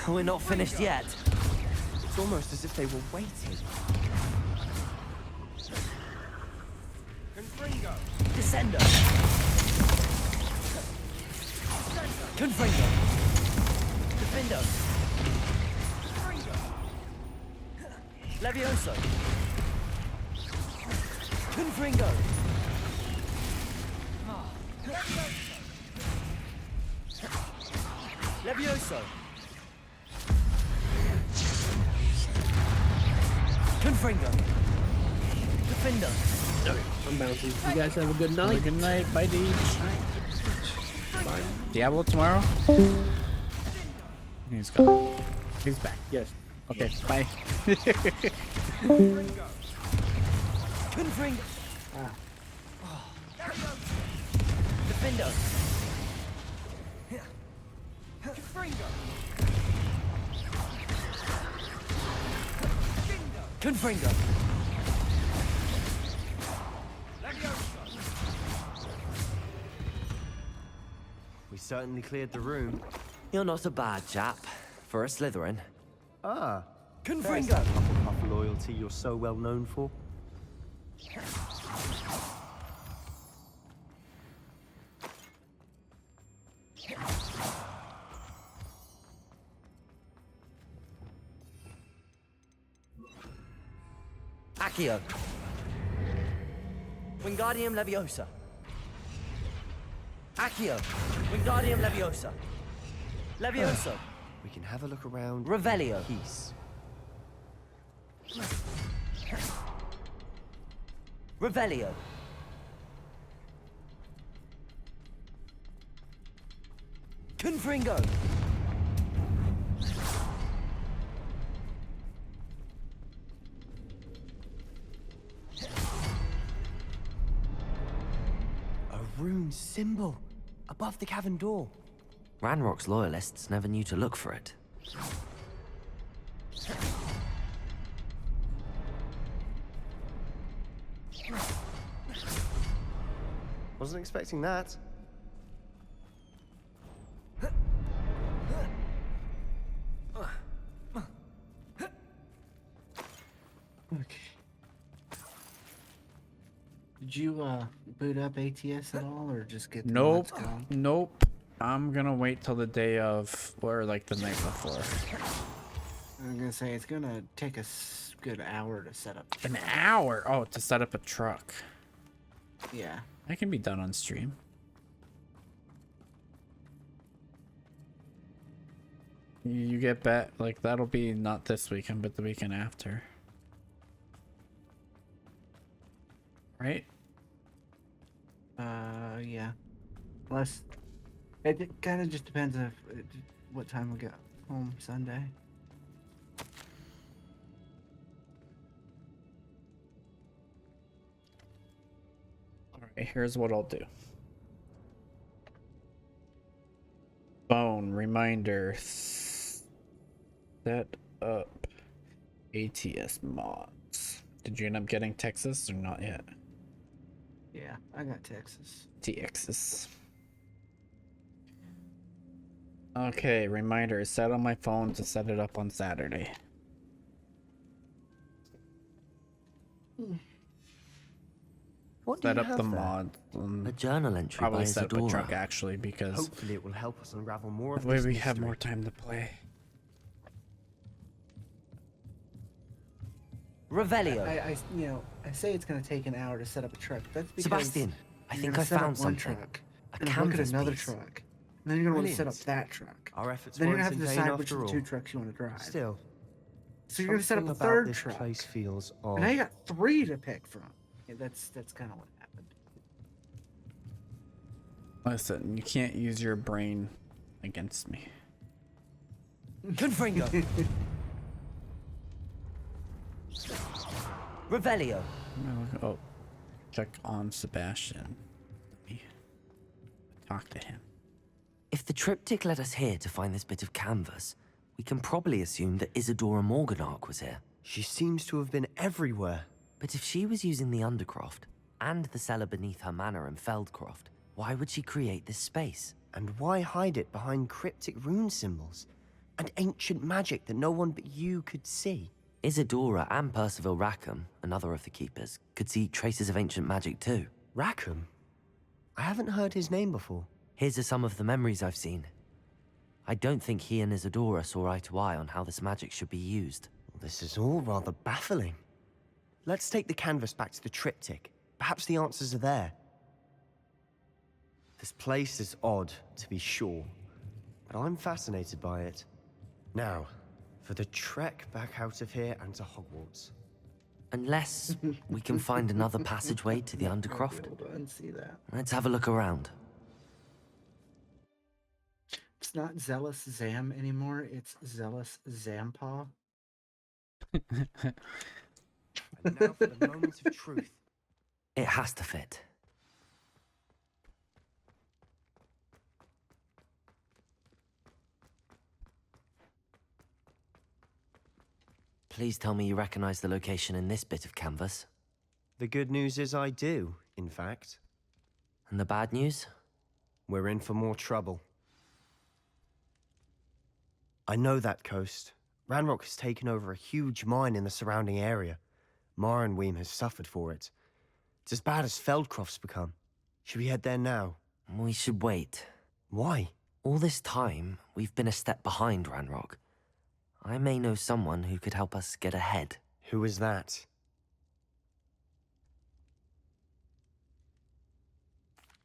We're not finished yet. It's almost as if they were waiting. Confringo! Descendo! Confringo! Defendo! Levioso! Confringo! Levioso! Confringo! Defendo! I'm bouncing. You guys have a good night. Good night. Bye, Deej. Bye. Diablo tomorrow? He's gone. He's back. Yes. Okay. Bye. Confringo! Defendo! Confringo! Confringo! We certainly cleared the room. You're not a bad chap for a Slytherin. Ah, there's Confringo! that Hufflepuff loyalty you're so well known for. Accio. Wingardium Leviosa. Accio. Wingardium Leviosa. Levioso. We can have a look around. Revelio. Peace. Revelio. Confringo. A rune symbol above the cavern door. Ranrock's loyalists never knew to look for it. Wasn't expecting that. Okay. Did you boot up ATS at all, or just get the Nope. mods going? Nope. I'm gonna wait till the day of, or like the night before. I'm gonna say it's gonna take a good hour to set up. An hour? Oh, to set up a truck. Yeah. That can be done on stream. You get back, like, that'll be not this weekend, but the weekend after. Right? Yeah. Unless, it kind of just depends on what time we get home Sunday. Alright, here's what I'll do. Phone reminder. Set up ATS mods. Did you end up getting Texas or not yet? Yeah, I got Texas. TXs. Okay, reminder. Set on my phone to set it up on Saturday. What do Set you up have the there? mod. A journal entry by Probably set up a Isadora. truck actually, because Hopefully it will help us unravel more of that way this we have mystery. more time to play. Revelio. I say it's gonna take an hour to set up a truck. That's because Sebastian, I you're think gonna I set up found one something. truck, A and then look at canvas another piece. truck, and then you're gonna want to set up Brilliant. that truck. Our efforts Then you're gonna weren't have to in vain decide which of after the two all. trucks you want to drive. Still, So you're gonna set up a something about third this truck. place feels And odd. now you got 3 to pick from. Yeah, that's kind of what happened. Listen, you can't use your brain against me. Confringo. Revelio. Oh, check on Sebastian. Let me talk to him. If the triptych led us here to find this bit of canvas, we can probably assume that Isadora Morganark was here. She seems to have been everywhere. But if she was using the Undercroft and the cellar beneath her manor in Feldcroft, why would she create this space? And why hide it behind cryptic rune symbols? And ancient magic that no one but you could see? Isadora and Percival Rackham, another of the keepers, could see traces of ancient magic too. Rackham? I haven't heard his name before. Here's are some of the memories I've seen. I don't think he and Isadora saw eye to eye on how this magic should be used. This is all rather baffling. Let's take the canvas back to the triptych. Perhaps the answers are there. This place is odd, to be sure, but I'm fascinated by it. Now, for the trek back out of here and to Hogwarts. Unless we can find another passageway to the Not gonna be Undercroft. able to unsee that. Let's have a look around. It's not Zealous Zam anymore. It's Zealous Zampaw. And now for the moment of truth. It has to fit. Please tell me you recognize the location in this bit of canvas. The good news is I do, in fact. And the bad news? We're in for more trouble. I know that coast. Ranrock has taken over a huge mine in the surrounding area. Marrenweem has suffered for it. It's as bad as Feldcroft's become. Should we head there now? We should wait. Why? All this time, we've been a step behind Ranrock. I may know someone who could help us get ahead. Who is that?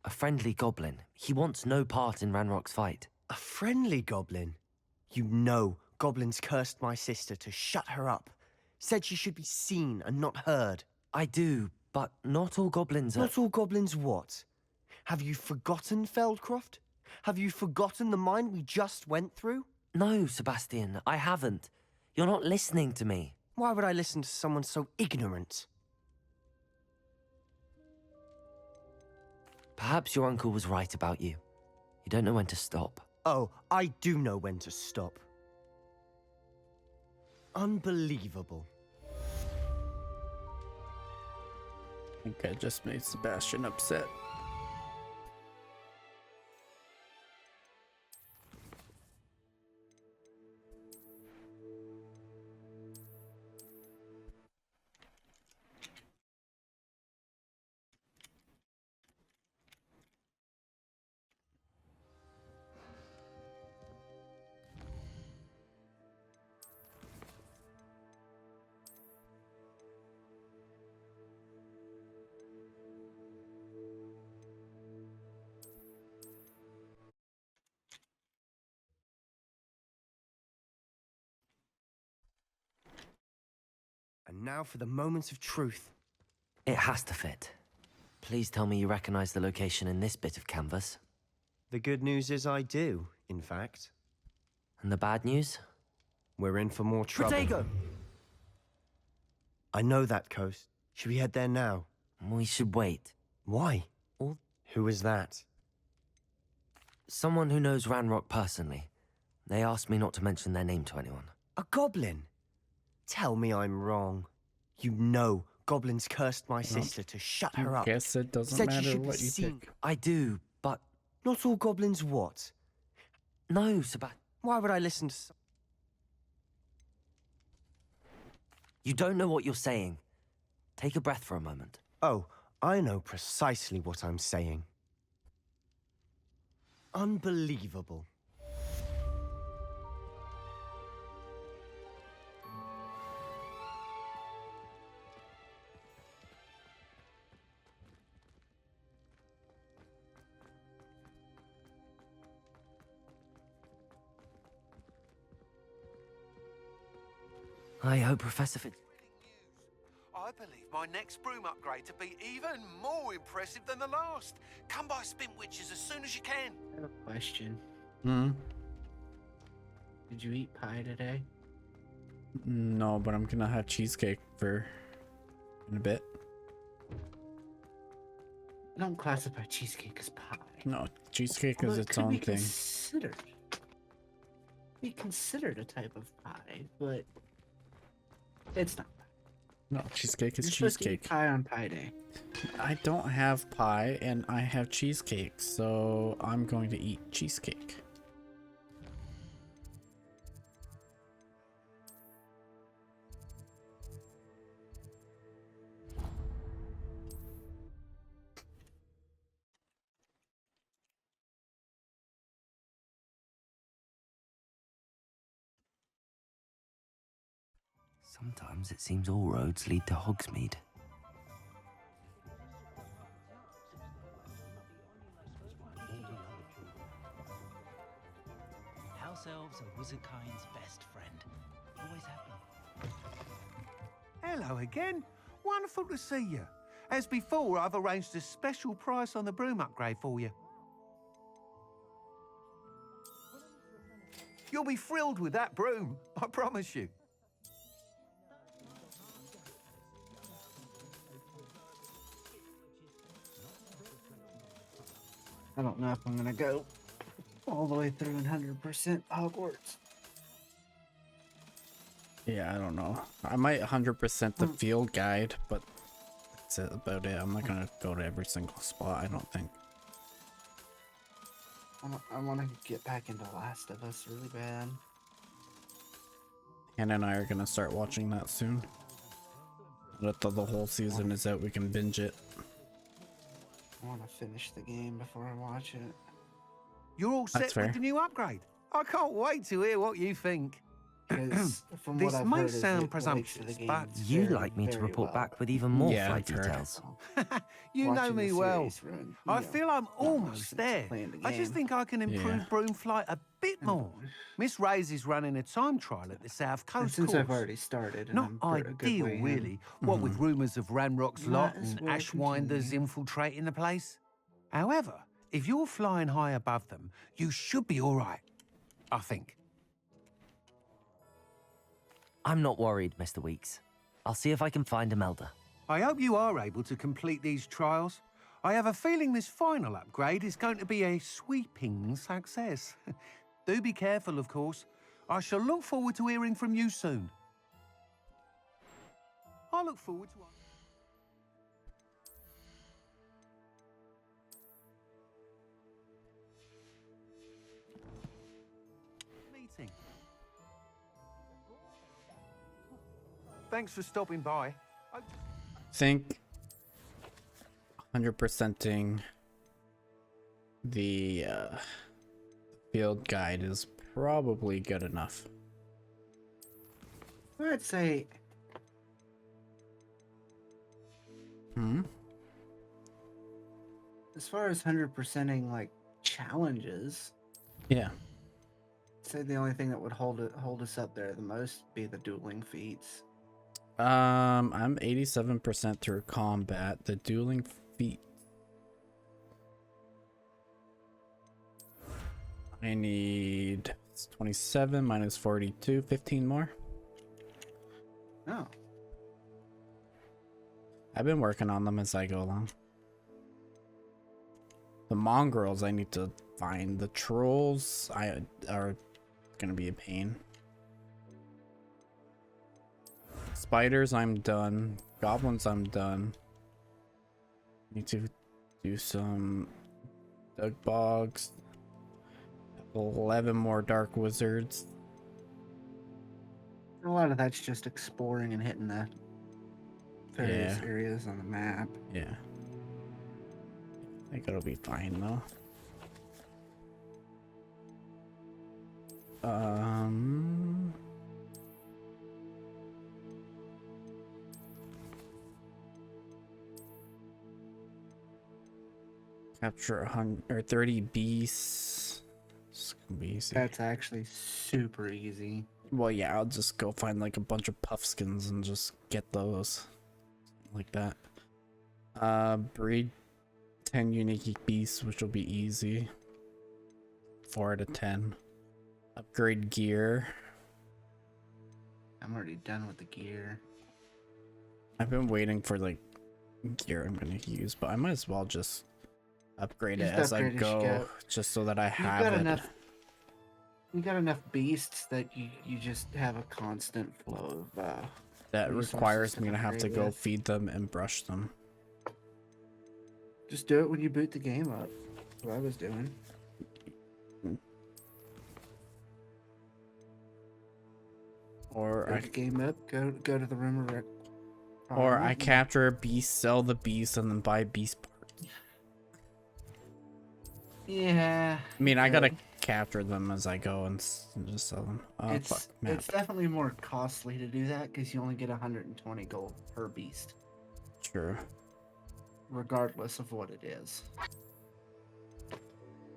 A friendly goblin. He wants no part in Ranrock's fight. A friendly goblin? You know goblins cursed my sister to shut her up. Said she should be seen and not heard. I do, but not all goblins are... Not all goblins what? Have you forgotten, Feldcroft? Have you forgotten the mine we just went through? No, Sebastian, I haven't. You're not listening to me. Why would I listen to someone so ignorant? Perhaps your uncle was right about you. You don't know when to stop. Oh, I do know when to stop. Unbelievable. I think I just made Sebastian upset. And now for the moments of truth. It has to fit. Please tell me you recognize the location in this bit of canvas. The good news is I do, in fact. And the bad news? We're in for more trouble. Protego! I know that coast. Should we head there now? We should wait. Why? Or who is that? Someone who knows Ranrock personally. They asked me not to mention their name to anyone. A goblin? Tell me I'm wrong. You know goblins cursed my sister to shut her up. Guess it doesn't Said she matter should be what you seen. pick. I do, but... Not all goblins what? No, Sebastian. Why would I listen to... You don't know what you're saying. Take a breath for a moment. Oh, I know precisely what I'm saying. Unbelievable. I hope Professor Fitz... I believe my next broom upgrade to be even more impressive than the last. Come by Spintwitches as soon as you can. I have a question. Hmm? Did you eat pie today? No, but I'm gonna have cheesecake for in a bit. I don't classify cheesecake as pie. No, cheesecake Although is it its could own be thing. Be considered a type of pie, but it's not. No, cheesecake is You're supposed to eat cheesecake. pie on Pie Day. I don't have pie and I have cheesecake, so I'm going to eat cheesecake. Sometimes it seems all roads lead to Hogsmeade. House elves are wizardkind's best friend. Always have been. Hello again. Wonderful to see you. As before, I've arranged a special price on the broom upgrade for you. You'll be thrilled with that broom, I promise you. I don't know if I'm gonna go all the way through 100% Hogwarts. Yeah, I don't know. I might 100% the field guide, but that's about it. I'm not gonna go to every single spot, I don't think. I want to get back into Last of Us really bad. Hannah and I are gonna start watching that soon. After the whole season is out, we can binge it. I want to finish the game before I watch it. You're all That's set fair. with the new upgrade. I can't wait to hear what you think. 'cause from This what I've may heard is sound it relates to the presumptuous, game but You'd very, like me to very report well. back with even more Yeah, flight I've heard. details. You know Watching the me well. series run, I you know, feel I'm not much almost sense there. playing the I just game. think I can improve Yeah. broom flight a bit more. Miss Ray's is running a time trial at the South And Coast since course. I've already started, and Not I'm a good ideal, way in, really. What with rumours of Ranrock's might lot as and well Ashwinders continue. infiltrating the place. However, if you're flying high above them, you should be all right. I think. I'm not worried, Mr. Weeks. I'll see if I can find Imelda. I hope you are able to complete these trials. I have a feeling this final upgrade is going to be a sweeping success. Do be careful, of course. I shall look forward to hearing from you soon. I look forward to... meeting. Thanks for stopping by. Think 100%ing the field guide is probably good enough. I'd say, as far as 100%ing like challenges, Yeah. I'd say the only thing that would hold us up there the most be the dueling feats. I'm 87% through combat. The dueling feat. I need 27 minus 42, 15 more. Oh. I've been working on them as I go along. The mongrels I need to find. The trolls are gonna be a pain. Spiders I'm done. Goblins I'm done. Need to do some dug bogs. 11 more dark wizards. A lot of that's just exploring and hitting the various Yeah. areas on the map. Yeah. I think it'll be fine though. Capture 100 or 30 beasts. It's gonna be easy. That's actually super easy. Well, yeah, I'll just go find like a bunch of puffskins and just get those. Like that. Breed 10 unique beasts, which will be easy. 4 out of 10. Upgrade gear. I'm already done with the gear. I've been waiting for like gear I'm gonna use, but I might as well just upgrade it as I go, just so that I have got it. enough. You got enough beasts that you just have a constant flow of. That resources requires me to have to upgrade go with. feed them and brush them. Just do it when you boot the game up. That's what I was doing. Or Boot the game up. Go to the room of or I capture a beast, sell the beast, and then buy beast parts. Yeah. I mean, I gotta capture them as I go and just sell them. Oh, It's fuck, map. it's definitely more costly to do that because you only get 120 gold per beast, True. regardless of what it is.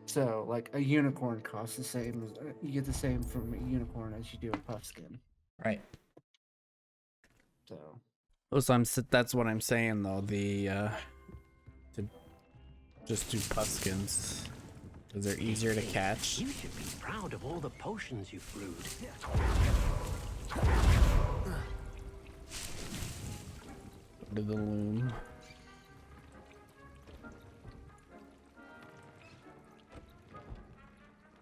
So, like a unicorn costs the same. You get the same from a unicorn as you do a puffskin. Right. So. That's what I'm saying though. To just do puffskins because they're easier to catch. You should be proud of all the potions you've brewed. Go to the loom.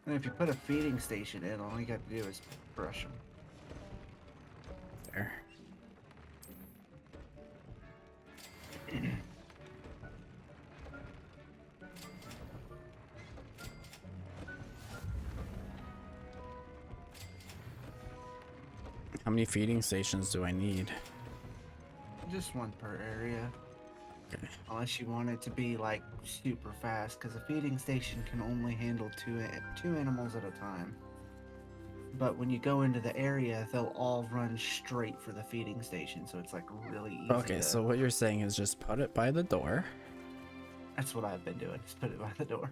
And if you put a feeding station in, all you got to do is brush them. There. How many feeding stations do I need? Just one per area. Okay. Unless you want it to be like super fast, because a feeding station can only handle two animals at a time. but when you go into the area, they'll all run straight for the feeding station, so it's like really easy. Okay, so what you're saying is just put it by the door. That's what I've been doing. Just put it by the door.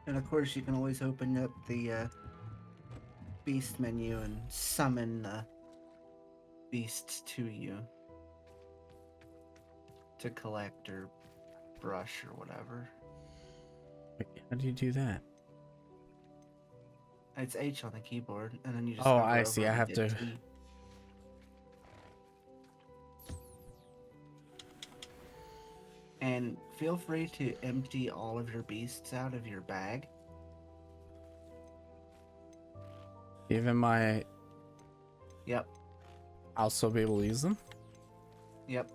And of course, you can always open up the beast menu and summon beasts to you to collect or brush or whatever. Wait, how do you do that? It's H on the keyboard, and then you just. Oh, hover I over see. I and have hit to. T. And feel free to empty all of your beasts out of your bag. Even my. Yep. I'll still be able to use them? Yep.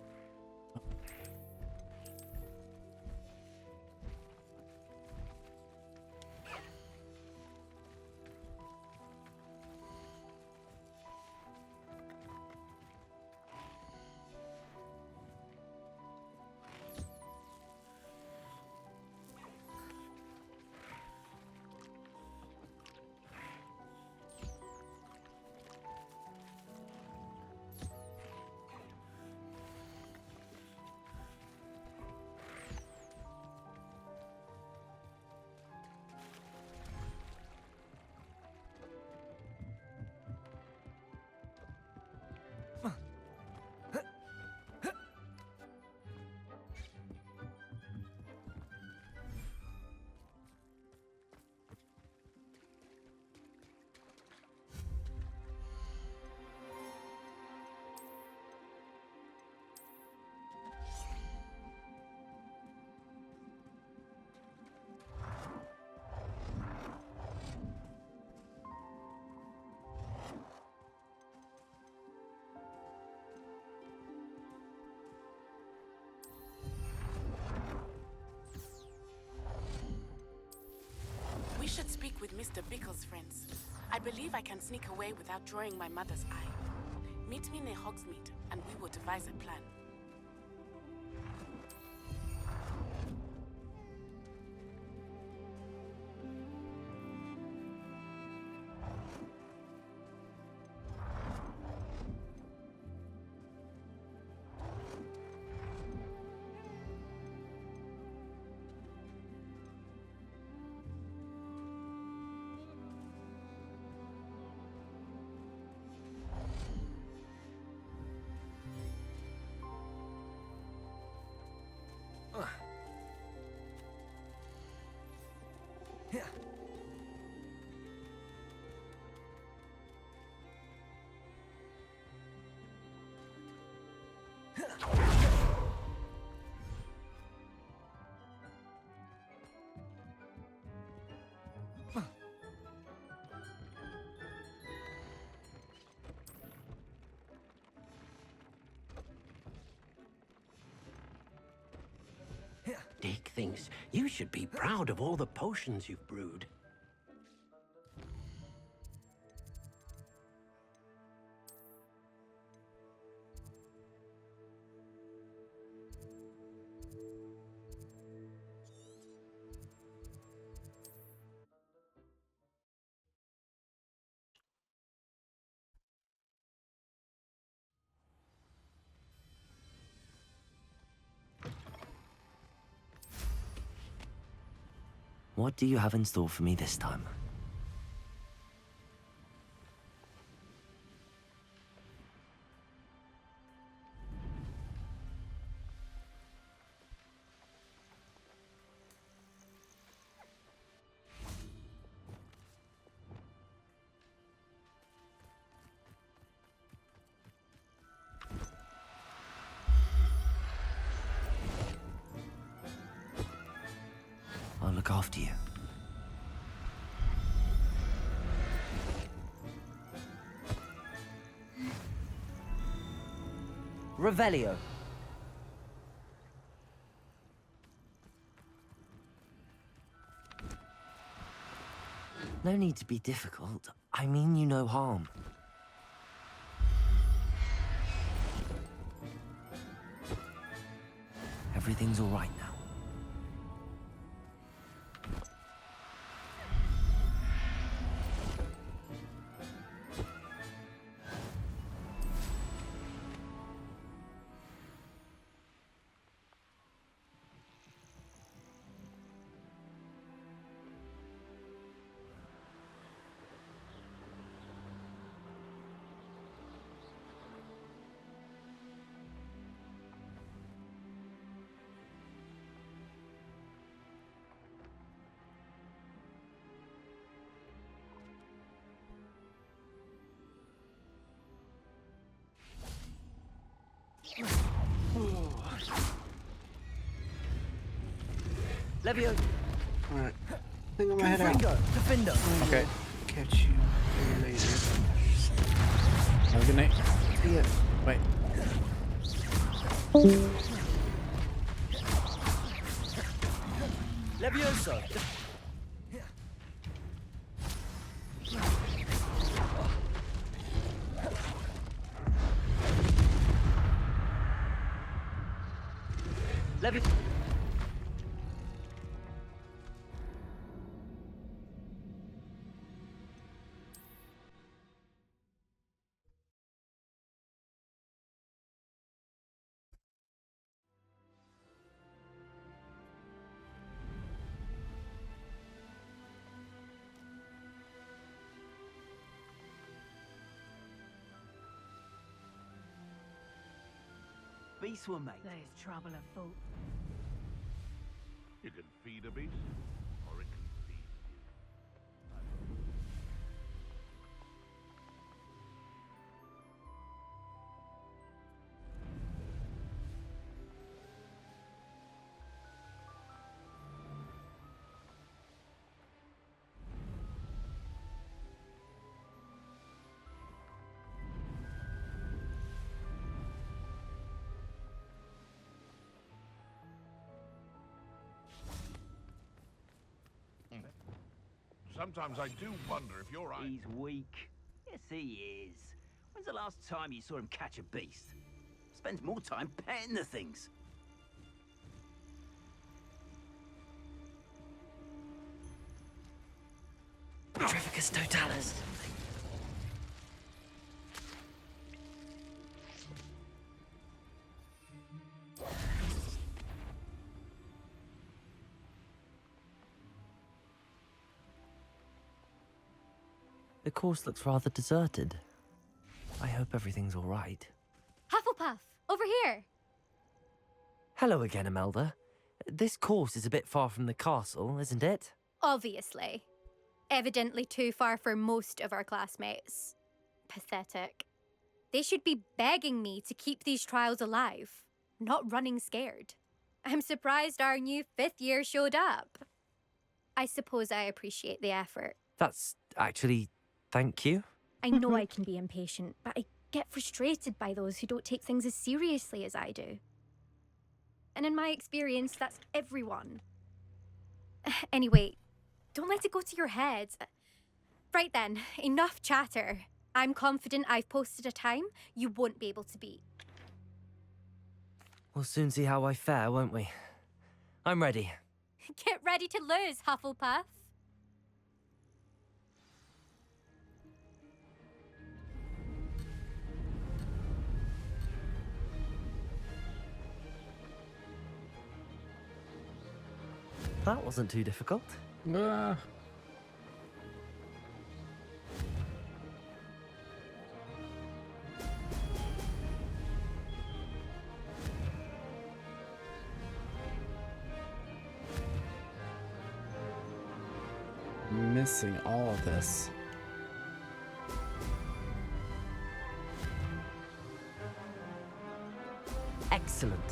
We should speak with Mr. Bickle's friends. I believe I can sneak away without drawing my mother's eye. Meet me near Hogsmeade, and we will devise a plan. Dick thinks you should be proud of all the potions you've brewed. What do you have in store for me this time? look after you. Revelio. No need to be difficult. I mean you no harm. Everything's all right now. Levio. Alright. Think I'm gonna head out. Defender. Okay. Catch you later. Have a good night. See ya. Bye. Levioso. Levio. Beasts were made. There's trouble afoot. You can feed a beast, or it can feed you. Sometimes I do wonder if you're right. He's weak. Yes, he is. When's the last time you saw him catch a beast? Spends more time petting the things. Petrificus totalis. The course looks rather deserted. I hope everything's all right. Hufflepuff, over here. Hello again, Imelda. This course is a bit far from the castle, isn't it? Obviously. Evidently too far for most of our classmates. Pathetic. They should be begging me to keep these trials alive, not running scared. I'm surprised our new 5th year showed up. I suppose I appreciate the effort. That's actually... thank you. I know I can be impatient, but I get frustrated by those who don't take things as seriously as I do. And in my experience, that's everyone. Anyway, don't let it go to your head. Right then, enough chatter. I'm confident I've posted a time you won't be able to beat. We'll soon see how I fare, won't we? I'm ready. Get ready to lose, Hufflepuff. That wasn't too difficult. Missing all of this. Excellent.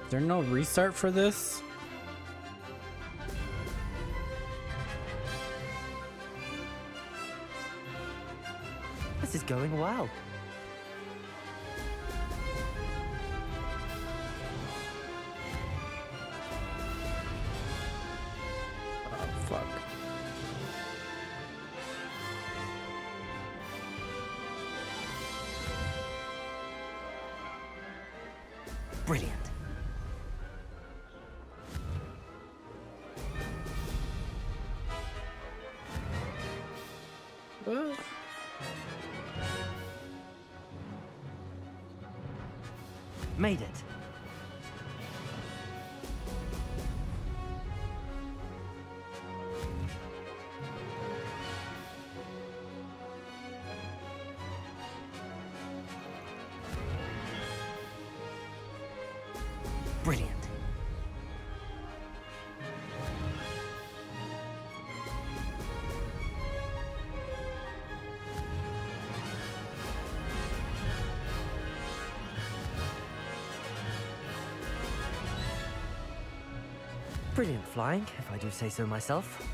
Is there no restart for this? This is going well. Oh, fuck. Brilliant. Made it. Brilliant. Brilliant flying, if I do say so myself.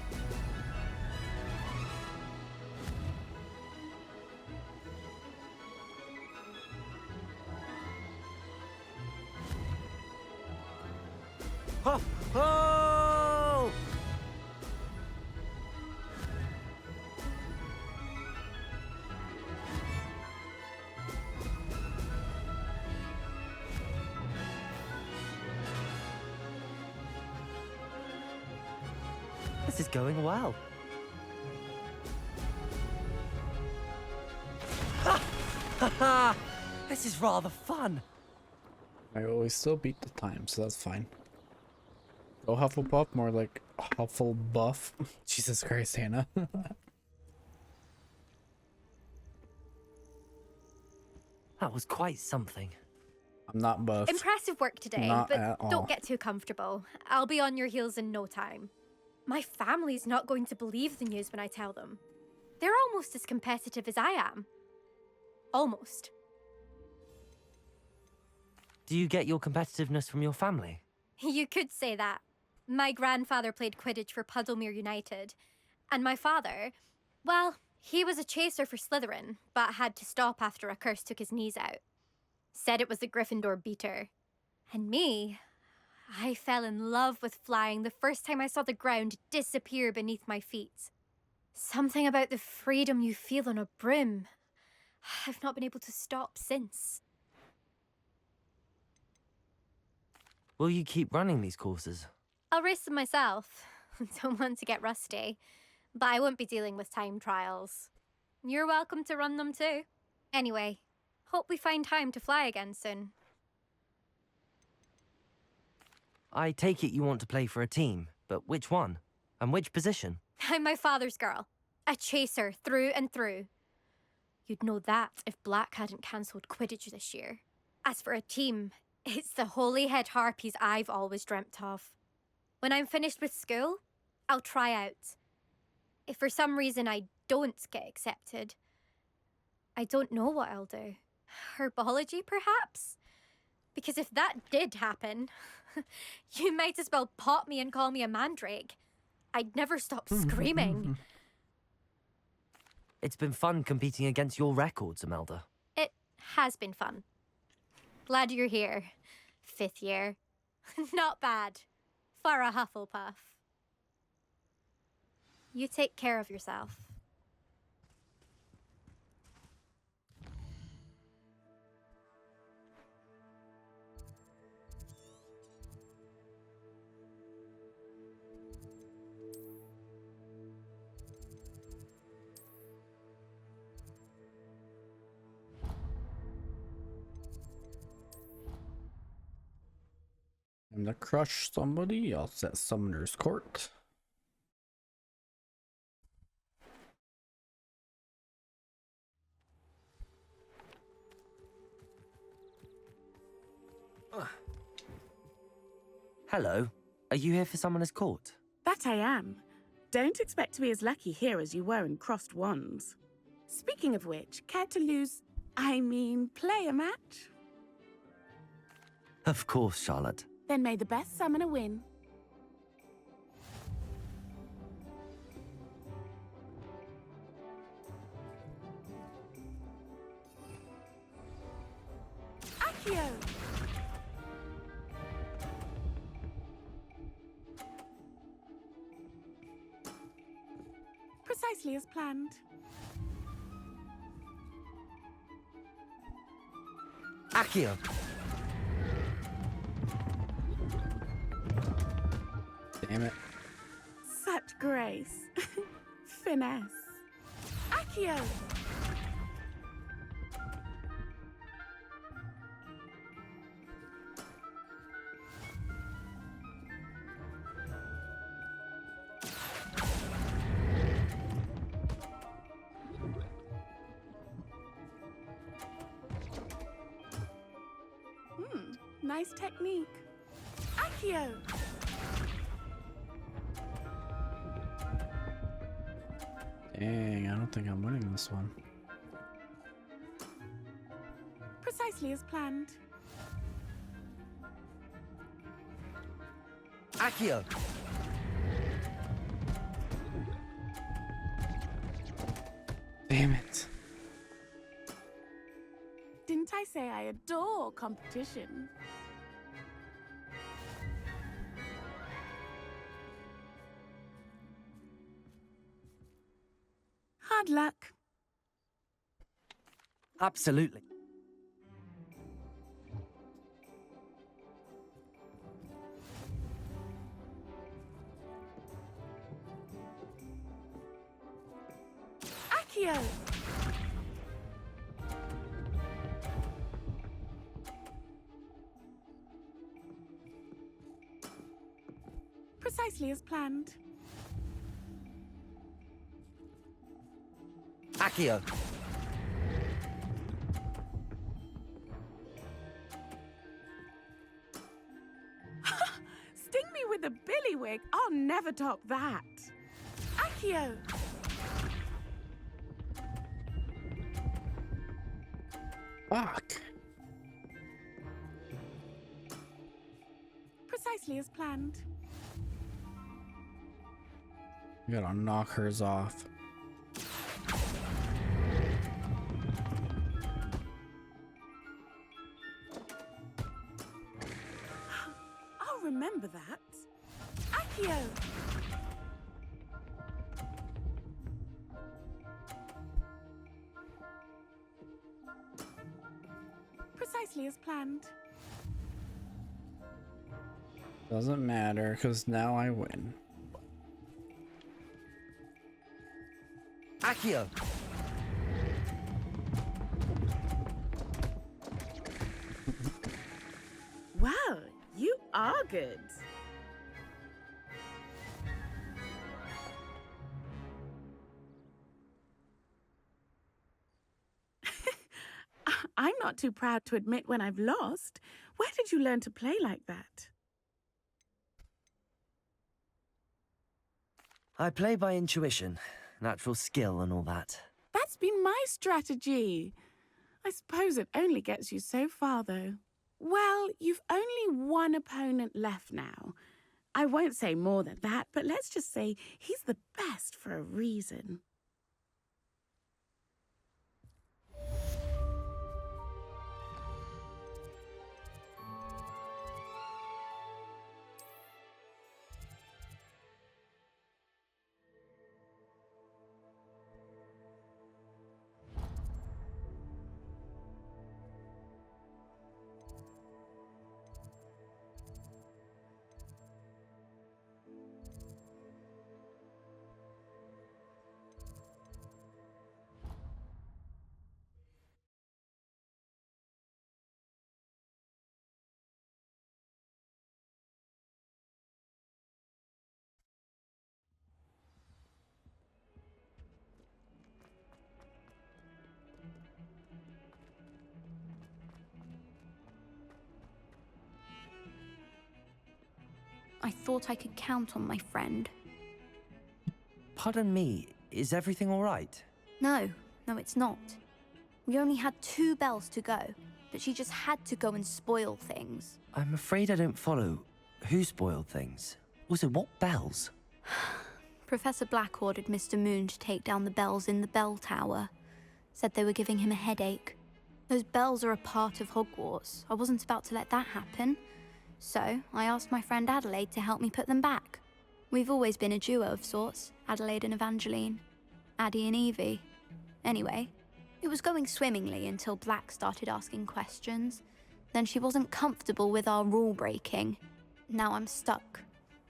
Ho! Ho! This is going well. Ha! Ha ha! This is rather fun. I always still beat the time, so that's fine. Go Hufflepuff, more like Hufflebuff. Jesus Christ, Hannah. That was quite something. I'm not buff. Impressive work today, Not but at all. don't get too comfortable. I'll be on your heels in no time. My family's not going to believe the news when I tell them. They're almost as competitive as I am. Almost. Do you get your competitiveness from your family? You could say that. My grandfather played Quidditch for Puddlemere United. And my father, well, he was a chaser for Slytherin, but had to stop after a curse took his knees out. Said it was the Gryffindor beater. And me, I fell in love with flying the first time I saw the ground disappear beneath my feet. Something about the freedom you feel on a broom. I've not been able to stop since. Will you keep running these courses? I'll race them myself. Don't want to get rusty. But I won't be dealing with time trials. You're welcome to run them too. Anyway, hope we find time to fly again soon. I take it you want to play for a team, but which one? And which position? I'm my father's girl. A chaser through and through. You'd know that if Black hadn't cancelled Quidditch this year. As for a team, it's the Holyhead Harpies I've always dreamt of. When I'm finished with school, I'll try out. If for some reason I don't get accepted, I don't know what I'll do. Herbology, perhaps? Because if that did happen, you might as well pop me and call me a mandrake. I'd never stop screaming. It's been fun competing against your records, Imelda. It has been fun. Glad you're here. 5th year. Not bad. For a Hufflepuff. You take care of yourself. I'm to crush somebody else at Summoner's Court. Hello. Are you here for Summoner's Court? That I am. Don't expect to be as lucky here as you were in Crossed Wands. Speaking of which, care to play a match? Of course, Charlotte. Then may the best summoner win. Accio! Precisely as planned. Accio! Damn it. Such grace. Finesse. Accio! Nice technique. Accio! Dang, I don't think I'm winning this one. Precisely as planned. Accio! Damn it. Didn't I say I adore competition? Hard luck. Absolutely. Accio! Precisely as planned. Accio! Sting me with a billywig. I'll never top that. Accio! Fuck. Precisely as planned. We gotta knock hers off. I'll remember that. Accio! Precisely as planned. Doesn't matter, because now I win. Accio! Well, you are good. I'm not too proud to admit when I've lost. Where did you learn to play like that? I play by intuition, natural skill and all that. That's been my strategy. I suppose it only gets you so far, though. Well, you've only one opponent left now. I won't say more than that, but let's just say he's the best for a reason. I thought I could count on my friend. Pardon me, is everything all right? No, it's not. We only had 2 bells to go. but she just had to go and spoil things. I'm afraid I don't follow. Who spoiled things? Also, what bells? Professor Black ordered Mr. Moon to take down the bells in the bell tower. Said they were giving him a headache. Those bells are a part of Hogwarts. I wasn't about to let that happen. So, I asked my friend Adelaide to help me put them back. We've always been a duo of sorts, Adelaide and Evangeline. Addie and Evie. Anyway, it was going swimmingly until Black started asking questions. Then she wasn't comfortable with our rule breaking. Now I'm stuck,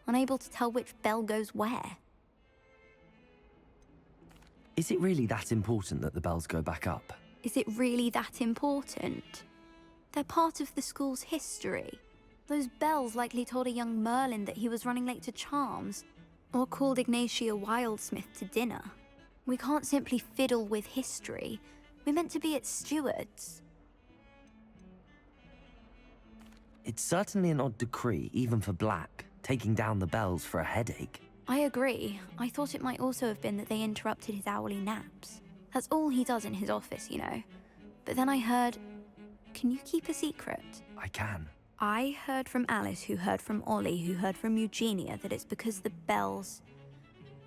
unable to tell which bell goes where. Is it really that important that the bells go back up? Is it really that important? They're part of the school's history. Those bells likely told a young Merlin that he was running late to Charms, or called Ignatia Wildsmith to dinner. We can't simply fiddle with history. We're meant to be its stewards. It's certainly an odd decree, even for Black, taking down the bells for a headache. I agree. I thought it might also have been that they interrupted his hourly naps. That's all he does in his office, you know. But then I heard... Can you keep a secret? I can. I heard from Alice, who heard from Ollie, who heard from Eugenia, that it's because the bells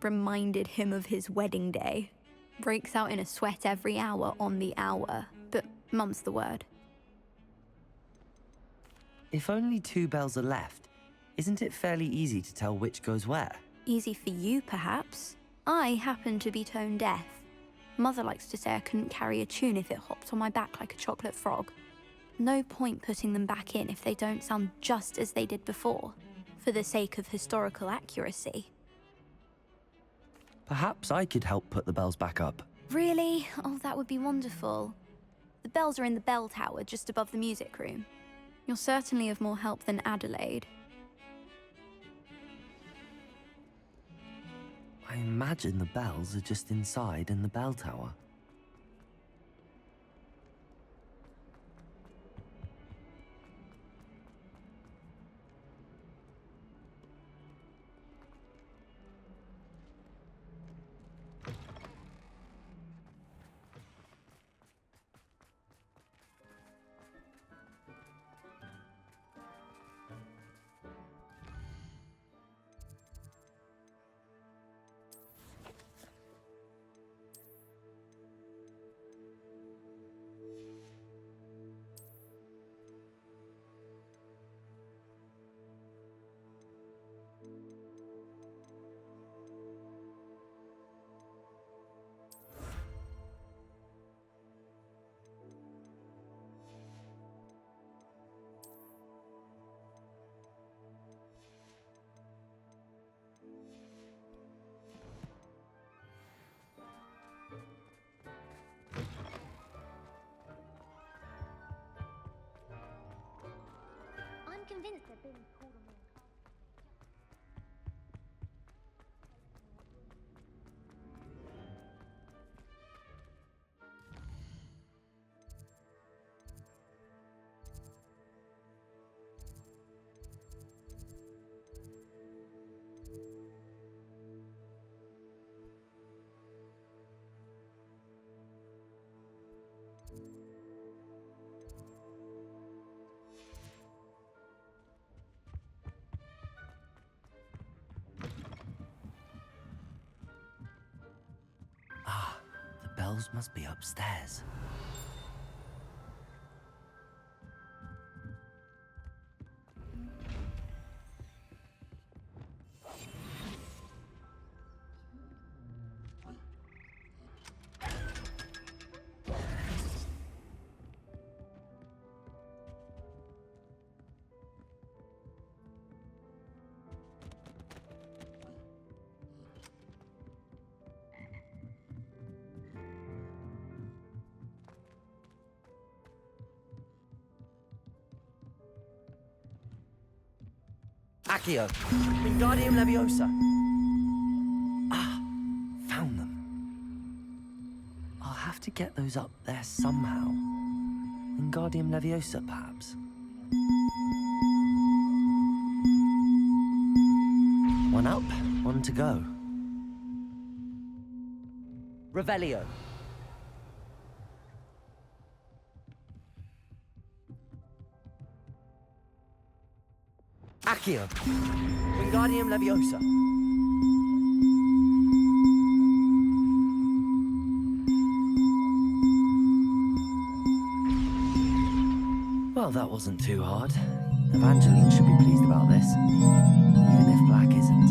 reminded him of his wedding day. Breaks out in a sweat every hour on the hour, but mum's the word. If only 2 bells are left, isn't it fairly easy to tell which goes where? Easy for you, perhaps. I happen to be tone deaf. Mother likes to say I couldn't carry a tune if it hopped on my back like a chocolate frog. No point putting them back in if they don't sound just as they did before, for the sake of historical accuracy. Perhaps I could help put the bells back up. Really? Oh, that would be wonderful. The bells are in the bell tower just above the music room. You're certainly of more help than Adelaide. I imagine the bells are just inside in the bell tower. I'm convinced they're being called on me. The bells must be upstairs. Accio, Wingardium Leviosa. Ah, found them. I'll have to get those up there somehow. Wingardium Leviosa, perhaps. One up, one to go. Revelio. Accio. Wingardium Leviosa. Well, that wasn't too hard. Evangeline should be pleased about this, even if Black isn't.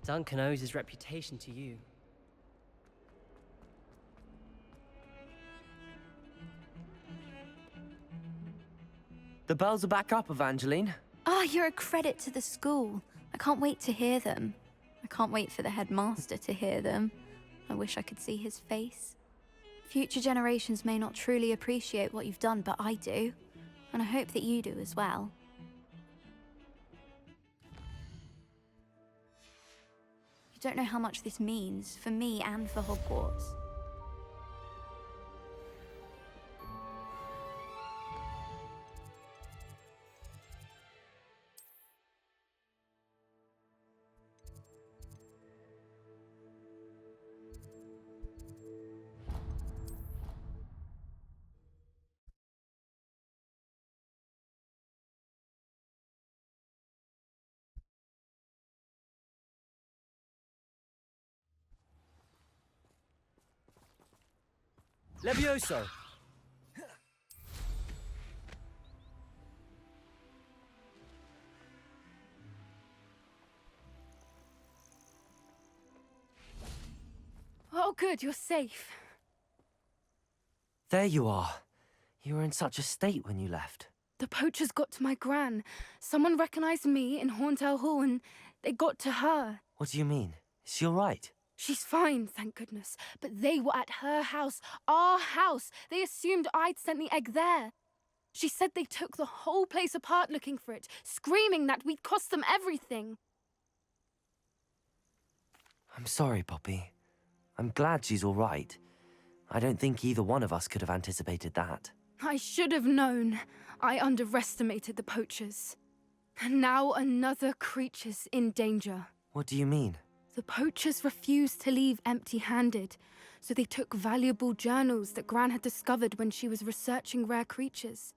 Duncan owes his reputation to you. The bells are back up, Evangeline. Oh, you're a credit to the school. I can't wait to hear them. I can't wait for the headmaster to hear them. I wish I could see his face. Future generations may not truly appreciate what you've done, but I do. And I hope that you do as well. You don't know how much this means for me and for Hogwarts. Levioso. Oh, good, you're safe. There you are. You were in such a state when you left. The poachers got to my gran. Someone recognized me in Horntail Hall and they got to her. What do you mean? Is she all right? She's fine, thank goodness. But they were at her house, our house. They assumed I'd sent the egg there. She said they took the whole place apart looking for it, screaming that we'd cost them everything. I'm sorry, Poppy. I'm glad she's all right. I don't think either one of us could have anticipated that. I should have known. I underestimated the poachers. And now another creature's in danger. What do you mean? The poachers refused to leave empty-handed, so they took valuable journals that Gran had discovered when she was researching rare creatures.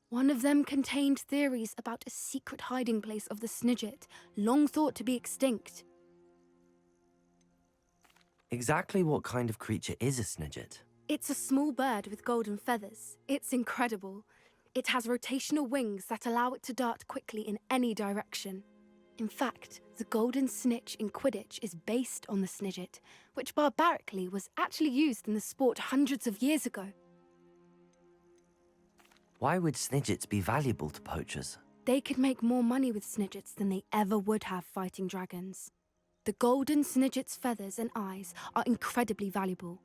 One of them contained theories about a secret hiding place of the Snidget, long thought to be extinct. Exactly what kind of creature is a Snidget? It's a small bird with golden feathers. It's incredible. It has rotational wings that allow it to dart quickly in any direction. In fact, the golden snitch in Quidditch is based on the Snidget, which barbarically was actually used in the sport hundreds of years ago. Why would Snidgets be valuable to poachers? They could make more money with Snidgets than they ever would have fighting dragons. The golden Snidget's feathers and eyes are incredibly valuable.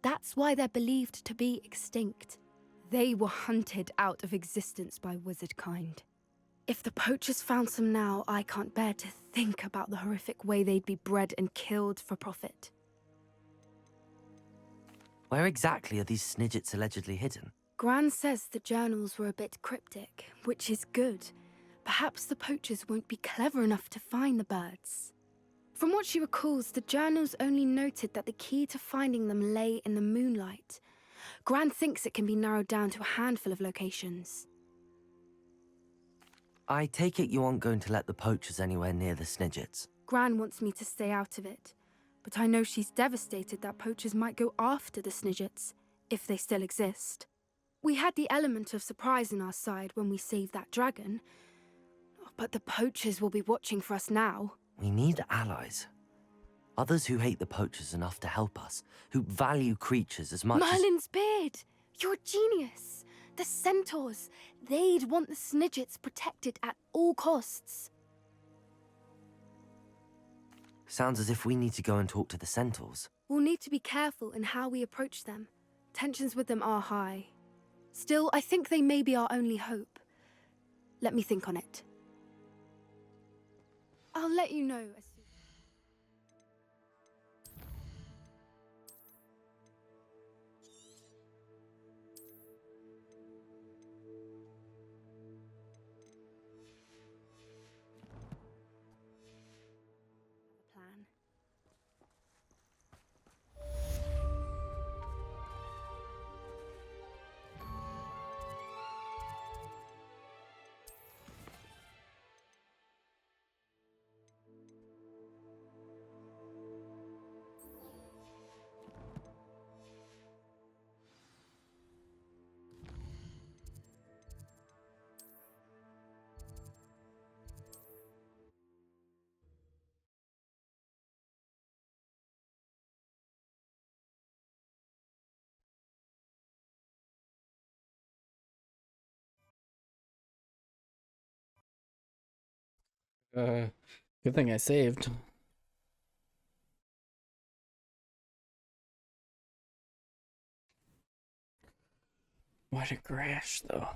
That's why they're believed to be extinct. They were hunted out of existence by wizard kind. If the poachers found some now, I can't bear to think about the horrific way they'd be bred and killed for profit. Where exactly are these Snidgets allegedly hidden? Gran says the journals were a bit cryptic, which is good. Perhaps the poachers won't be clever enough to find the birds. From what she recalls, the journals only noted that the key to finding them lay in the moonlight. Gran thinks it can be narrowed down to a handful of locations. I take it you aren't going to let the poachers anywhere near the Snidgets. Gran wants me to stay out of it. but I know she's devastated that poachers might go after the Snidgets, if they still exist. We had the element of surprise on our side when we saved that dragon, but the poachers will be watching for us now. We need allies. Others who hate the poachers enough to help us, who value creatures as much Merlin's beard! You're a genius! The centaurs! They'd want the Snidgets protected at all costs. Sounds as if we need to go and talk to the centaurs. We'll need to be careful in how we approach them. Tensions with them are high. Still, I think they may be our only hope. Let me think on it. I'll let you know as soon. Plan. Good thing I saved. Why'd it crash though?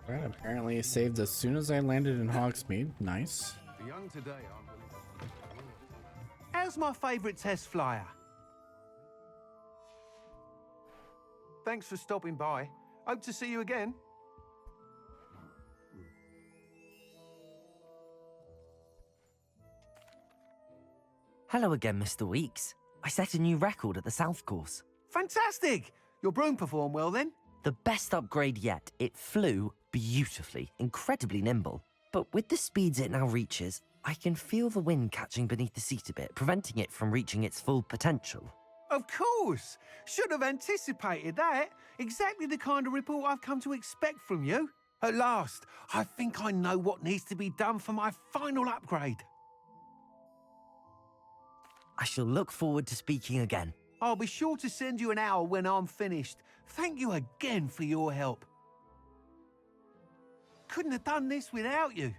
Right, apparently saved as soon as I landed in Hogsmeade. Nice. The young today aren't willing to... How's my favourite test flyer? Thanks for stopping by. Hope to see you again. Hello again, Mr. Weeks. I set a new record at the South Course. Fantastic! Your broom performed well then? The best upgrade yet. It flew beautifully, incredibly nimble. But with the speeds it now reaches, I can feel the wind catching beneath the seat a bit, preventing it from reaching its full potential. Of course! Should have anticipated that. Exactly the kind of report I've come to expect from you. At last, I think I know what needs to be done for my final upgrade. I shall look forward to speaking again. I'll be sure to send you an hour when I'm finished. Thank you again for your help. Couldn't have done this without you.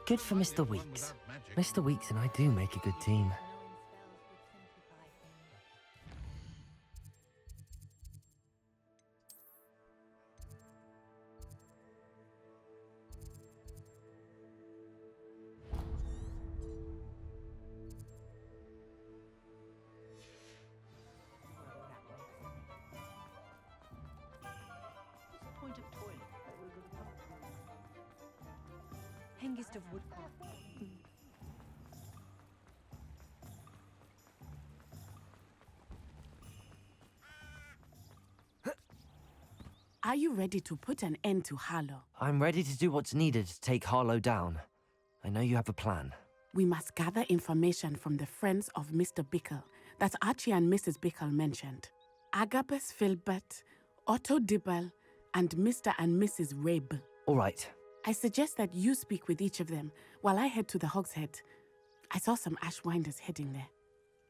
Good for Mr. Weeks. Mr. Weeks and I do make a good team. Point of toilet. Hengist of Woodcock. Are you ready to put an end to Harlow? I'm ready to do what's needed to take Harlow down. I know you have a plan. We must gather information from the friends of Mr. Bickle that Archie and Mrs. Bickle mentioned. Agabus Filbert, Otto Dibble, and Mr. and Mrs. Rabe. All right. I suggest that you speak with each of them while I head to the Hogshead. I saw some Ashwinders heading there.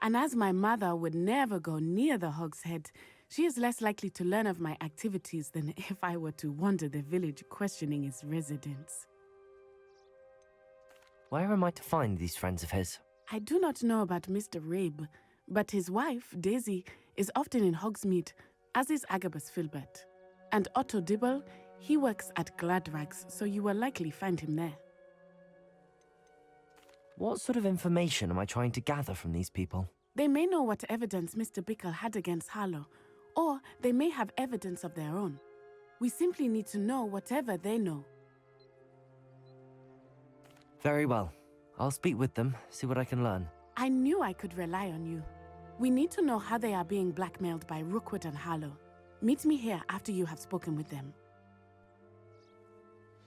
And as my mother would never go near the Hogshead, she is less likely to learn of my activities than if I were to wander the village questioning its residents. Where am I to find these friends of his? I do not know about Mr. Rabe, but his wife, Daisy, is often in Hogsmeade, as is Agabus Filbert. And Otto Dibble, he works at Gladrags, so you will likely find him there. What sort of information am I trying to gather from these people? They may know what evidence Mr. Bickle had against Harlow, or they may have evidence of their own. We simply need to know whatever they know. Very well. I'll speak with them, see what I can learn. I knew I could rely on you. We need to know how they are being blackmailed by Rookwood and Harlow. Meet me here after you have spoken with them.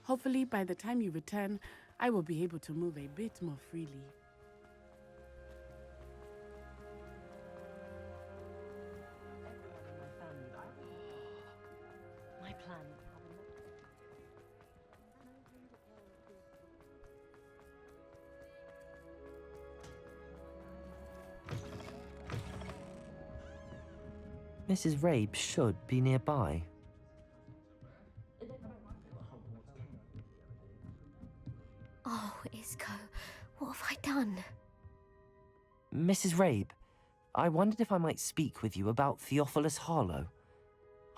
Hopefully, by the time you return, I will be able to move a bit more freely. My plan. Mrs. Rabe should be nearby. Oh, Isco, what have I done? Mrs. Rabe, I wondered if I might speak with you about Theophilus Harlow.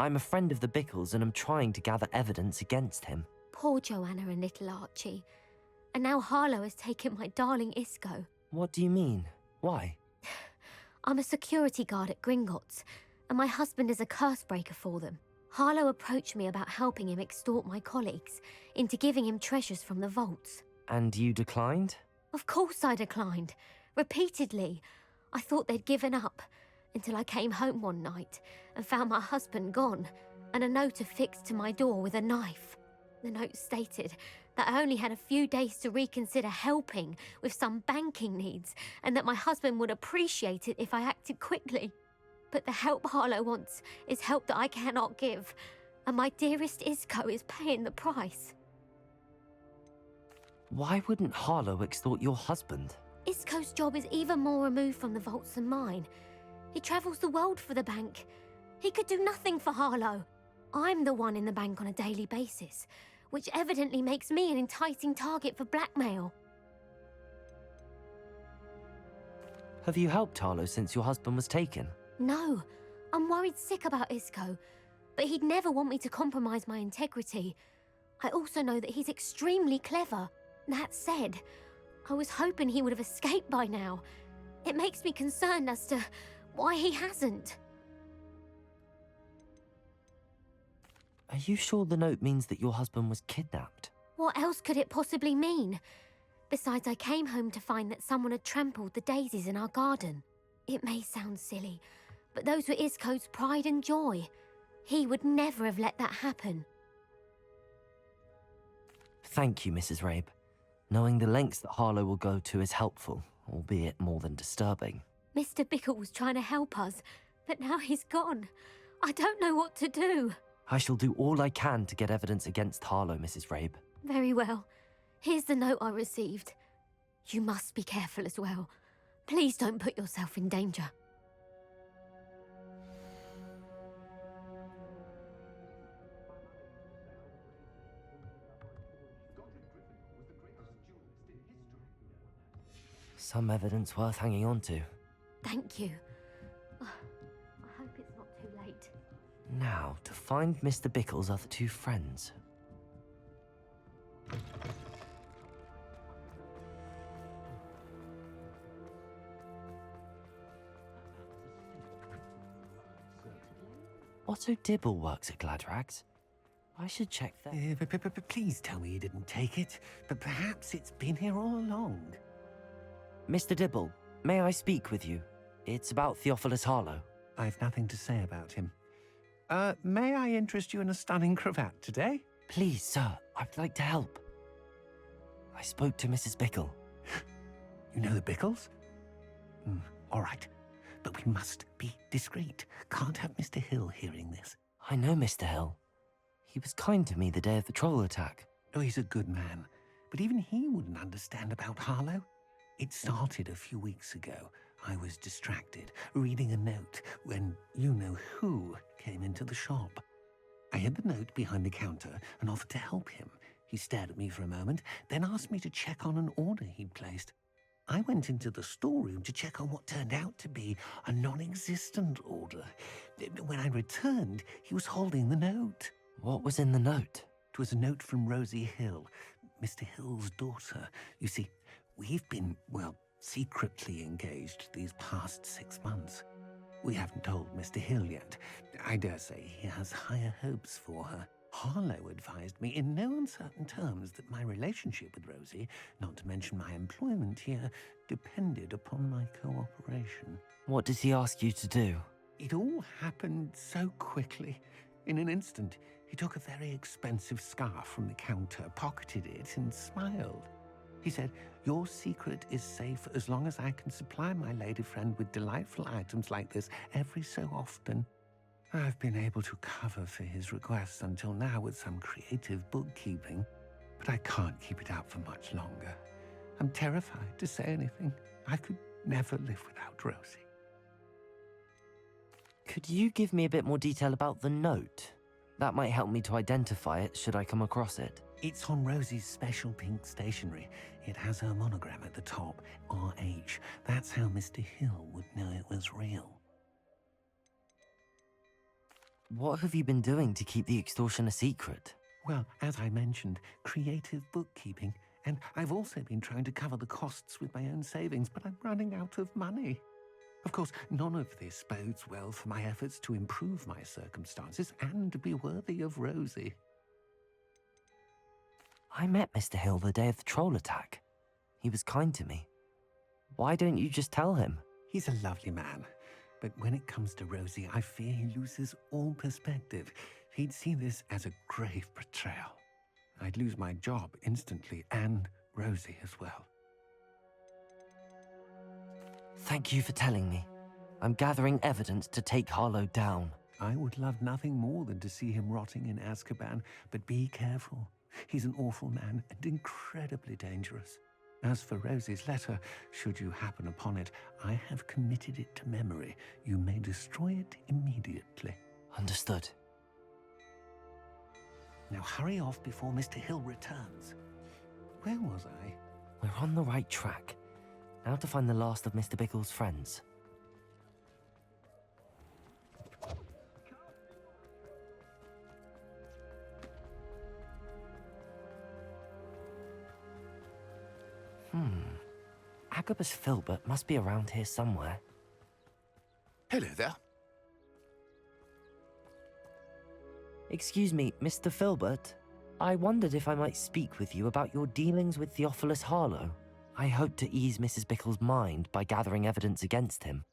I'm a friend of the Bickles and am trying to gather evidence against him. Poor Joanna and little Archie. And now Harlow has taken my darling Isco. What do you mean? Why? I'm a security guard at Gringotts, and my husband is a curse breaker for them. Harlow approached me about helping him extort my colleagues into giving him treasures from the vaults. And you declined? Of course I declined. Repeatedly. I thought they'd given up, until I came home one night and found my husband gone, and a note affixed to my door with a knife. The note stated that I only had a few days to reconsider helping with some banking needs, and that my husband would appreciate it if I acted quickly. But the help Harlow wants is help that I cannot give, and my dearest Isco is paying the price. Why wouldn't Harlow extort your husband? Isco's job is even more removed from the vaults than mine. He travels the world for the bank. He could do nothing for Harlow. I'm the one in the bank on a daily basis, which evidently makes me an enticing target for blackmail. Have you helped Harlow since your husband was taken? No, I'm worried sick about Isco, but he'd never want me to compromise my integrity. I also know that he's extremely clever. That said, I was hoping he would have escaped by now. It makes me concerned as to why he hasn't. Are you sure the note means that your husband was kidnapped? What else could it possibly mean? Besides, I came home to find that someone had trampled the daisies in our garden. It may sound silly, but those were Isco's pride and joy. He would never have let that happen. Thank you, Mrs. Rabe. Knowing the lengths that Harlow will go to is helpful, albeit more than disturbing. Mr. Bickle was trying to help us, but now he's gone. I don't know what to do. I shall do all I can to get evidence against Harlow, Mrs. Rabe. Very well. Here's the note I received. You must be careful as well. Please don't put yourself in danger. Some evidence worth hanging on to. Thank you. I hope it's not too late. Now, to find Mr. Bickle's other two friends. Otto Dibble works at Gladrags. I should check that. Please tell me you didn't take it, but perhaps it's been here all along. Mr. Dibble, may I speak with you? It's about Theophilus Harlow. I've nothing to say about him. May I interest you in a stunning cravat today? Please, sir, I'd like to help. I spoke to Mrs. Bickle. You know the Bickles? All right, but we must be discreet. Can't have Mr. Hill hearing this. I know Mr. Hill. He was kind to me the day of the troll attack. Oh, he's a good man, but even he wouldn't understand about Harlow. It started a few weeks ago. I was distracted, reading a note, when you-know-who came into the shop. I hid the note behind the counter and offered to help him. He stared at me for a moment, then asked me to check on an order he'd placed. I went into the storeroom to check on what turned out to be a non-existent order. When I returned, he was holding the note. What was in the note? It was a note from Rosie Hill, Mr. Hill's daughter. You see, we've been, well, secretly engaged these past 6 months. We haven't told Mr. Hill yet. I dare say he has higher hopes for her. Harlow advised me in no uncertain terms that my relationship with Rosie, not to mention my employment here, depended upon my cooperation. What did he ask you to do? It all happened so quickly. In an instant, he took a very expensive scarf from the counter, pocketed it, and smiled. He said, "Your secret is safe as long as I can supply my lady friend with delightful items like this every so often." I've been able to cover for his requests until now with some creative bookkeeping, but I can't keep it up for much longer. I'm terrified to say anything. I could never live without Rosie. Could you give me a bit more detail about the note? That might help me to identify it should I come across it. It's on Rosie's special pink stationery. It has her monogram at the top, RH. That's how Mr. Hill would know it was real. What have you been doing to keep the extortion a secret? Well, as I mentioned, creative bookkeeping. And I've also been trying to cover the costs with my own savings, but I'm running out of money. Of course, none of this bodes well for my efforts to improve my circumstances and be worthy of Rosie. I met Mr. Hill the day of the troll attack. He was kind to me. Why don't you just tell him? He's a lovely man. But when it comes to Rosie, I fear he loses all perspective. He'd see this as a grave betrayal. I'd lose my job instantly, and Rosie as well. Thank you for telling me. I'm gathering evidence to take Harlow down. I would love nothing more than to see him rotting in Azkaban, but be careful. He's an awful man and incredibly dangerous. As for Rosie's letter, should you happen upon it, I have committed it to memory. You may destroy it immediately. Understood. Now hurry off before Mr. Hill returns. Where was I? We're on the right track. Now to find the last of Mr. Bickle's friends. Agabus Filbert must be around here somewhere. Hello there. Excuse me, Mr. Filbert. I wondered if I might speak with you about your dealings with Theophilus Harlow. I hope to ease Mrs. Bickle's mind by gathering evidence against him.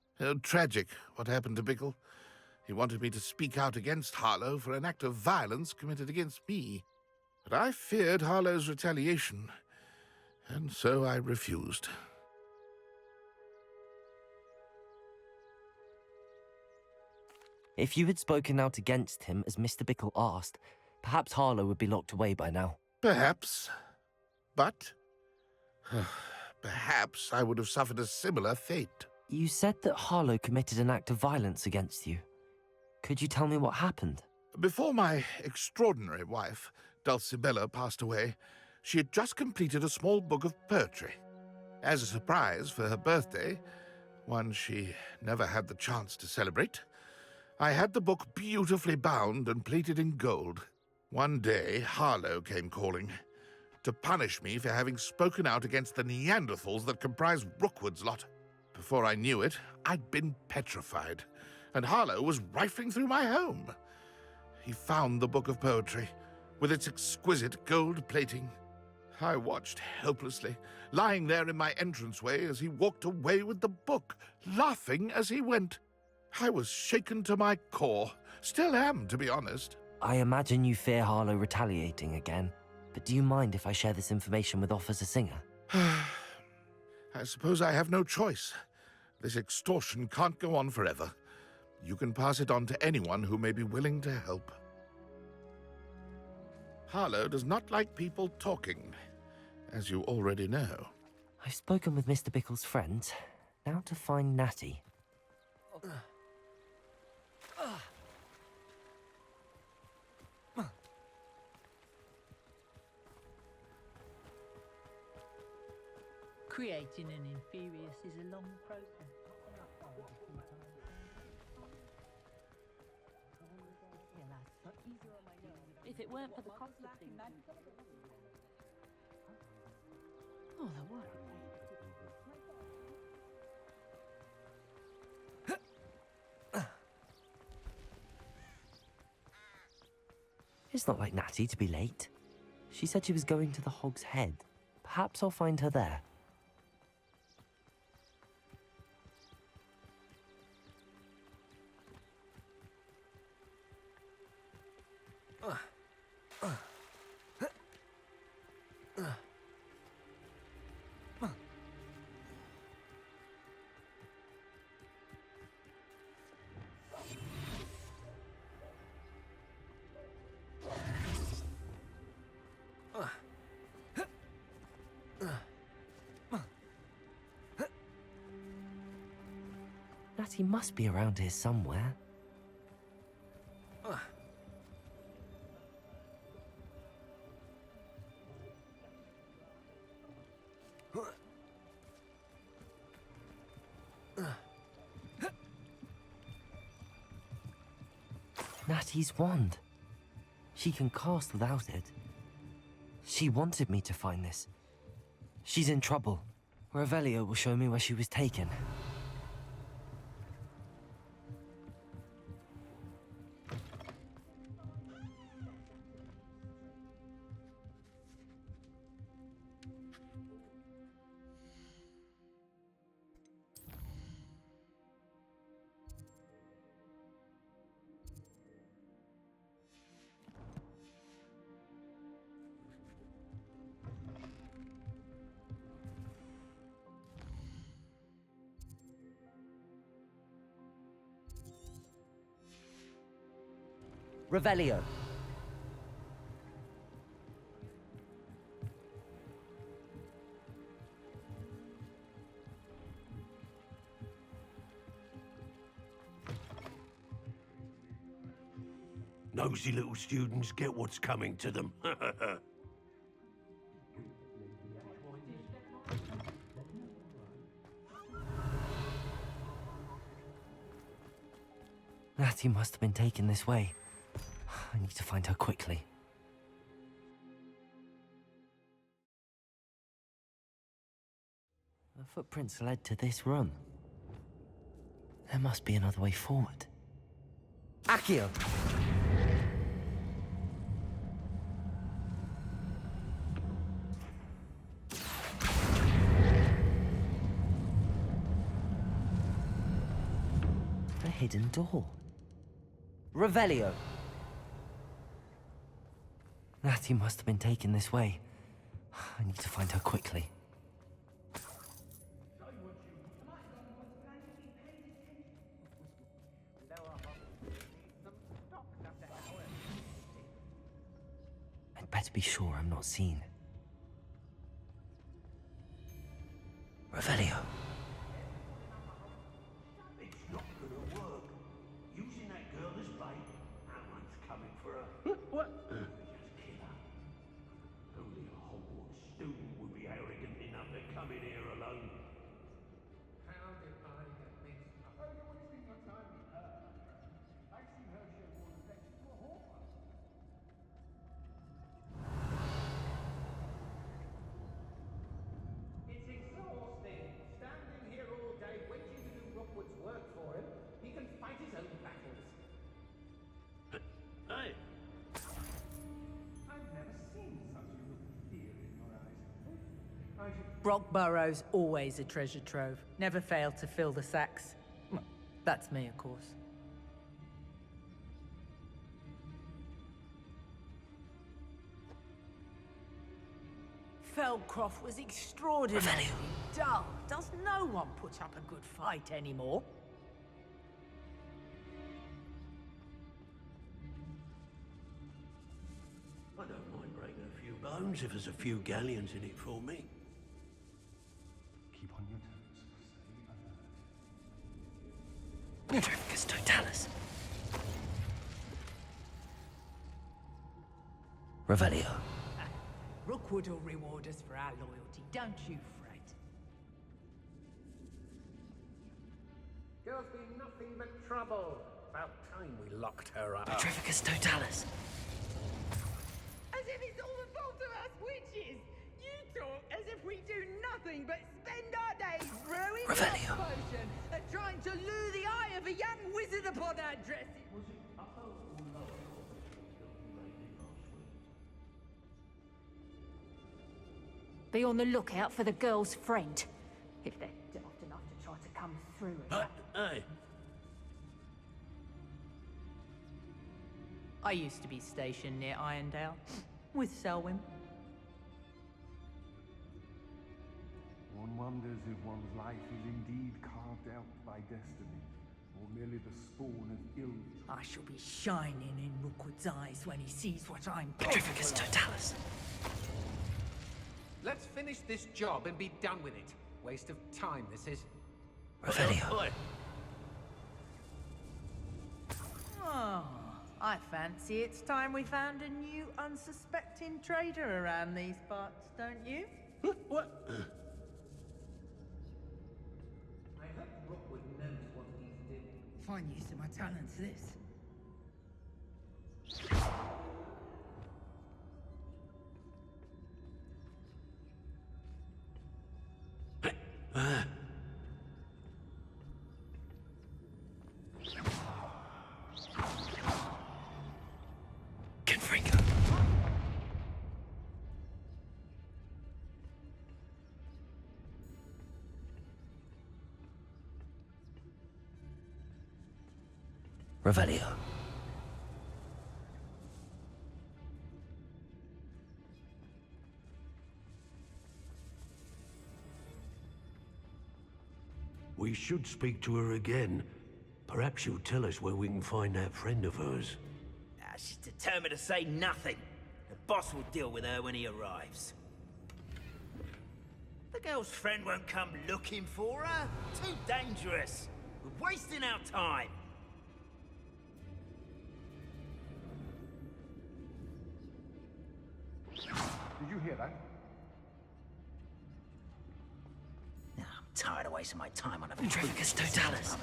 Tragic, what happened to Bickle. He wanted me to speak out against Harlow for an act of violence committed against me. But I feared Harlow's retaliation, and so I refused. If you had spoken out against him as Mr. Bickle asked, perhaps Harlow would be locked away by now. Perhaps. But perhaps I would have suffered a similar fate. You said that Harlow committed an act of violence against you. Could you tell me what happened? Before my extraordinary wife, Dulcibella, passed away, she had just completed a small book of poetry. As a surprise for her birthday, one she never had the chance to celebrate, I had the book beautifully bound and plated in gold. One day, Harlow came calling to punish me for having spoken out against the Neanderthals that comprise Rookwood's lot. Before I knew it, I'd been petrified, and Harlow was rifling through my home. He found the book of poetry, with its exquisite gold plating. I watched helplessly, lying there in my entranceway as he walked away with the book, laughing as he went. I was shaken to my core. Still am, to be honest. I imagine you fear Harlow retaliating again, but do you mind if I share this information with Officer Singer? I suppose I have no choice. This extortion can't go on forever. You can pass it on to anyone who may be willing to help. Harlow does not like people talking, as you already know. I've spoken with Mr. Bickle's friends. Now to find Natty. Creating an Inferius is a long process. If it weren't for the cost of things. Oh, there were. It's not like Natty to be late. She said she was going to the Hog's Head. Perhaps I'll find her there. Natty must be around here somewhere. Natty's wand. She can cast without it. She wanted me to find this. She's in trouble. Revelio will show me where she was taken. Revelio. Nosy little students get what's coming to them. Natty must have been taken this way. I need to find her quickly. The footprints led to this room. There must be another way forward. Accio! A hidden door. Revelio! Natty must have been taken this way. I need to find her quickly. I'd better be sure I'm not seen. Revelio. It's not gonna work. Using that girl as bait, no one's coming for her. What? Just kill her. Only a Hogwarts student would be arrogant enough to come in here alone. Brockborough's always a treasure trove. Never fail to fill the sacks. Well, that's me, of course. Feldcroft was extraordinarily dull. Does no one put up a good fight anymore? I don't mind breaking a few bones if there's a few galleons in it for me. Keep on your toes. Petrificus totalis. Revelio. Rookwood will reward us for our loyalty, don't you fret. Girl's been nothing but trouble. About time we locked her up. Petrificus totalis. As if it's all the fault of us witches! You talk as if we do nothing but spend our days brewing Revelio. love potion and trying to lure the eye of a young wizard upon our dresses. Be on the lookout for the girl's friend. If they're daft enough to try to come through it. Hey, I used to be stationed near Irondale with Selwyn. One wonders if one's life is indeed carved out by destiny, or merely the spawn of ill. I shall be shining in Rookwood's eyes when he sees what I'm Petrificus totalis. Let's finish this job and be done with it. Waste of time, this is. Revelio. Oh, I fancy it's time we found a new unsuspecting trader around these parts, don't you? What? I hope Rookwood knows what he's doing. Fine use of my talents, this. Confringo. Revelio. We should speak to her again. Perhaps she'll tell us where we can find that friend of hers. She's determined to say nothing. The boss will deal with her when he arrives. The girl's friend won't come looking for her. Too dangerous. We're wasting our time. Did you hear that? I'm tired of wasting my time on a Petrificus totalis.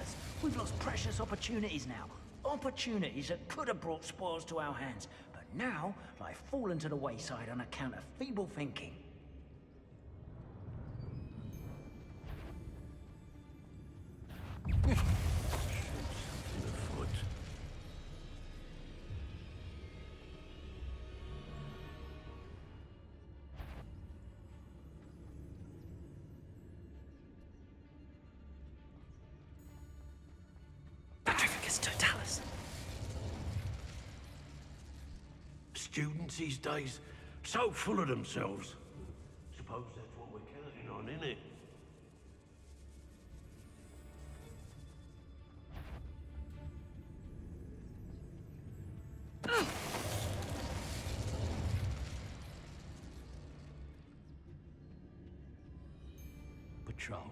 We've lost precious opportunities now. Opportunities that could have brought spoils to our hands, but now lie fallen to the wayside on account of feeble thinking. Petrificus totalis. Students these days, so full of themselves. Suppose that's what we're counting on, innit? Patrol.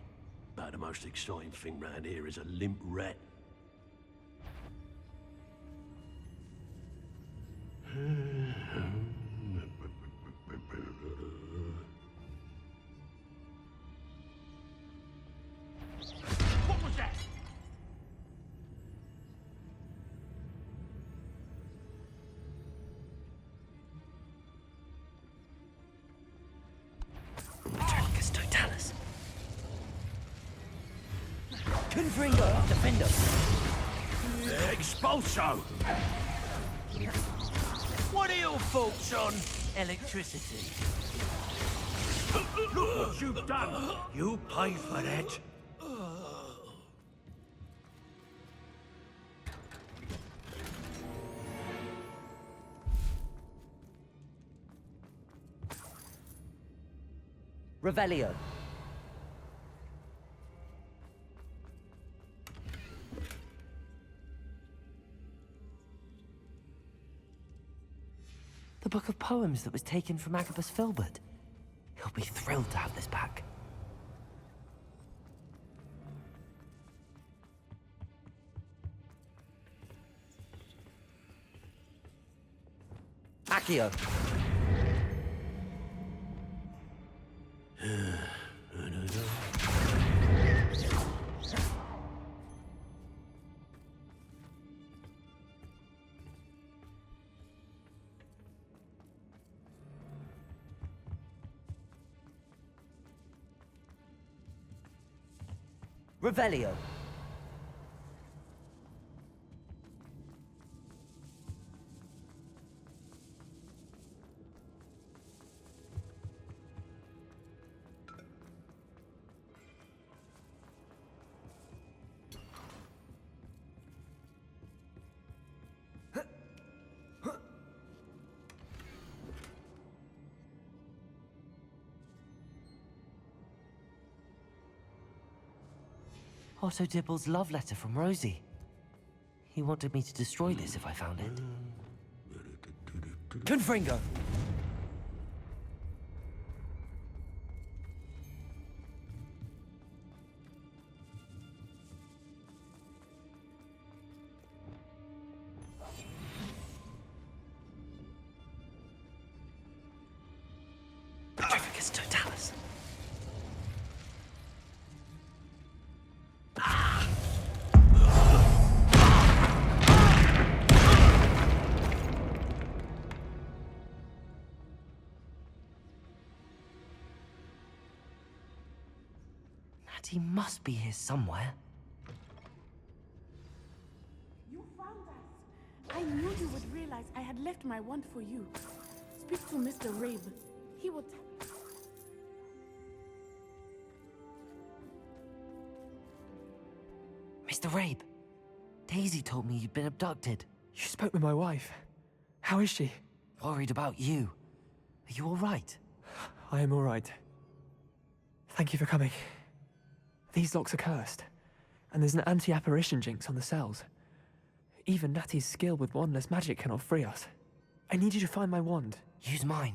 About the most exciting thing round here is a limp rat. What was that? Petrificus totalis. Confringo, defender. Expulso! What are your thoughts on Electricity. Look what you've done! You pay for it! Revelio. The book of poems that was taken from Agabus Filbert. He'll be thrilled to have this back. Accio. Revelio. Otto Dibble's love letter from Rosie. He wanted me to destroy this if I found it. Confringo! Petrificus totalis. He must be here somewhere. You found us. I knew you would realize I had left my wand for you. Speak to Mr. Rabe. He will Mr. Rabe, Daisy told me you'd been abducted. You spoke with my wife. How is she? Worried about you. Are you all right? I am all right. Thank you for coming. These locks are cursed, and there's an anti-apparition jinx on the cells. Even Natty's skill with wandless magic cannot free us. I need you to find my wand. Use mine.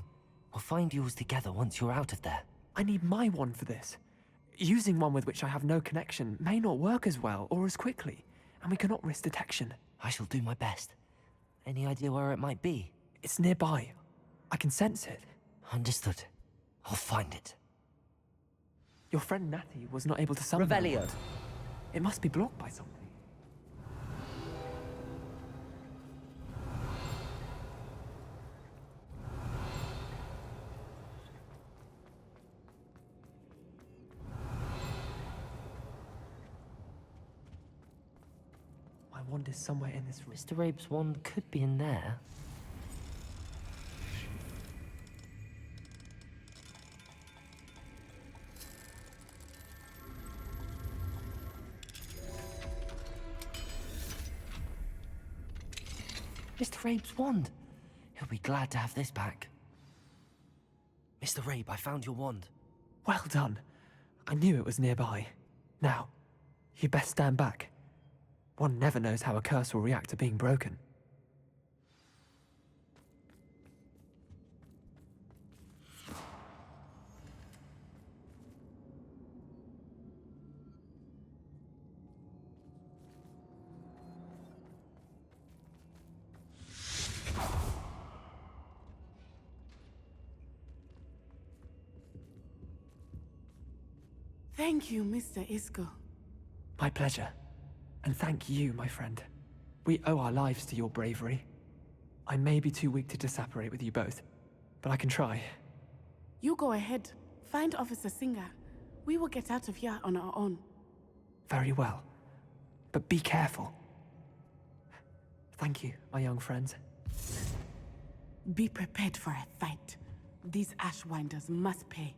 We'll find yours together once you're out of there. I need my wand for this. Using one with which I have no connection may not work as well or as quickly, and we cannot risk detection. I shall do my best. Any idea where it might be? It's nearby. I can sense it. Understood. I'll find it. Your friend Natty was not able to summon Revelio. the wand. It must be blocked by something. My wand is somewhere in this room. Mr. Rabe's wand could be in there. Mr. Rabe's wand. He'll be glad to have this back. Mr. Rabe, I found your wand. Well done. I knew it was nearby. Now, you best stand back. One never knows how a curse will react to being broken. Thank you, Mr. Isco. My pleasure. And thank you, my friend. We owe our lives to your bravery. I may be too weak to disapparate with you both, but I can try. You go ahead. Find Officer Singer. We will get out of here on our own. Very well. But be careful. Thank you, my young friends. Be prepared for a fight. These Ashwinders must pay.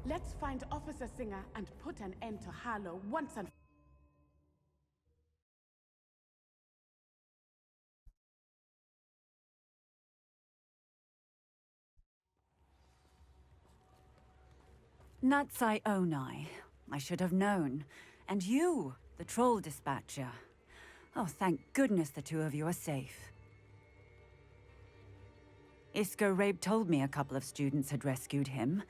Let's find Officer Singer and put an end to Harlow once and Natsai Onai. I should have known. And you, the troll dispatcher. Oh, thank goodness the two of you are safe. Isco Rabe told me a couple of students had rescued him.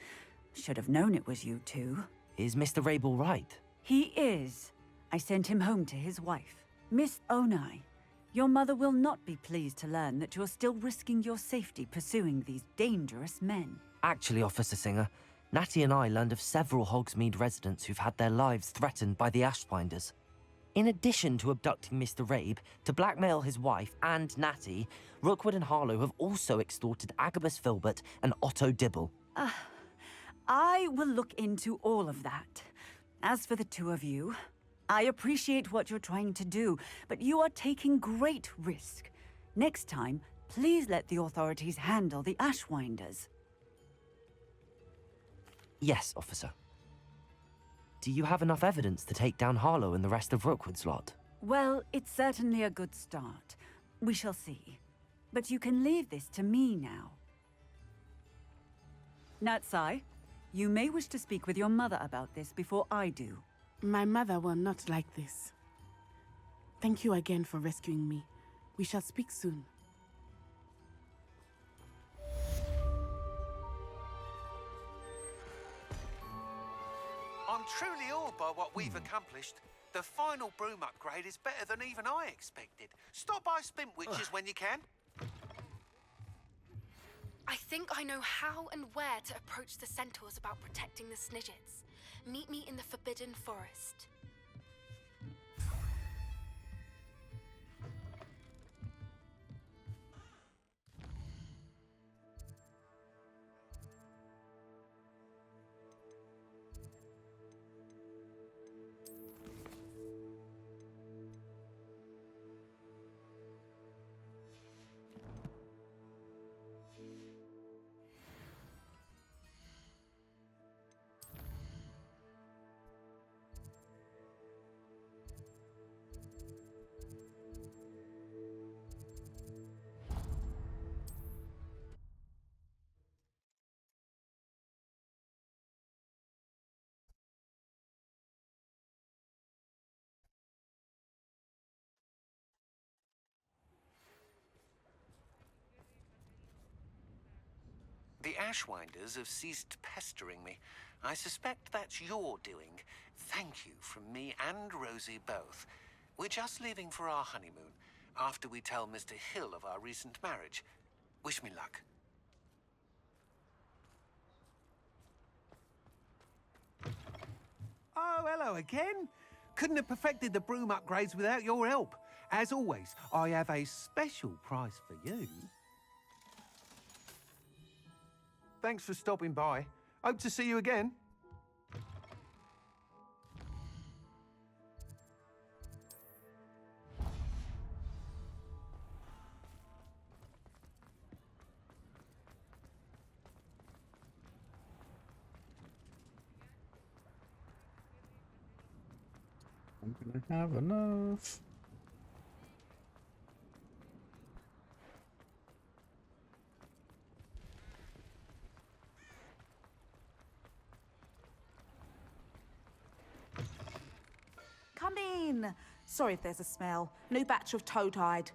Should have known it was you two. Is Mr. Rabe all right? He is. I sent him home to his wife. Miss Onai, your mother will not be pleased to learn that you're still risking your safety pursuing these dangerous men. Actually, Officer Singer, Natty and I learned of several Hogsmeade residents who've had their lives threatened by the Ashwinders. In addition to abducting Mr. Rabe, to blackmail his wife and Natty, Rookwood and Harlow have also extorted Agabus Filbert and Otto Dibble. I will look into all of that. As for the two of you, I appreciate what you're trying to do, but you are taking great risk. Next time, please let the authorities handle the Ashwinders. Yes, officer. Do you have enough evidence to take down Harlow and the rest of Rookwood's lot? Well, it's certainly a good start. We shall see. But you can leave this to me now. Natsai, you may wish to speak with your mother about this before I do. My mother will not like this. Thank you again for rescuing me. We shall speak soon. I'm truly awed by what we've accomplished. The final broom upgrade is better than even I expected. Stop by Spintwitches when you can. I think I know how and where to approach the centaurs about protecting the Snidgets. Meet me in the Forbidden Forest. The Ashwinders have ceased pestering me. I suspect that's your doing. Thank you from me and Rosie both. We're just leaving for our honeymoon, after we tell Mr. Hill of our recent marriage. Wish me luck. Oh, hello again. Couldn't have perfected the broom upgrades without your help. As always, I have a special price for you. Thanks for stopping by. Hope to see you again. I'm gonna have enough. Come in. Sorry if there's a smell. New batch of toad-hide.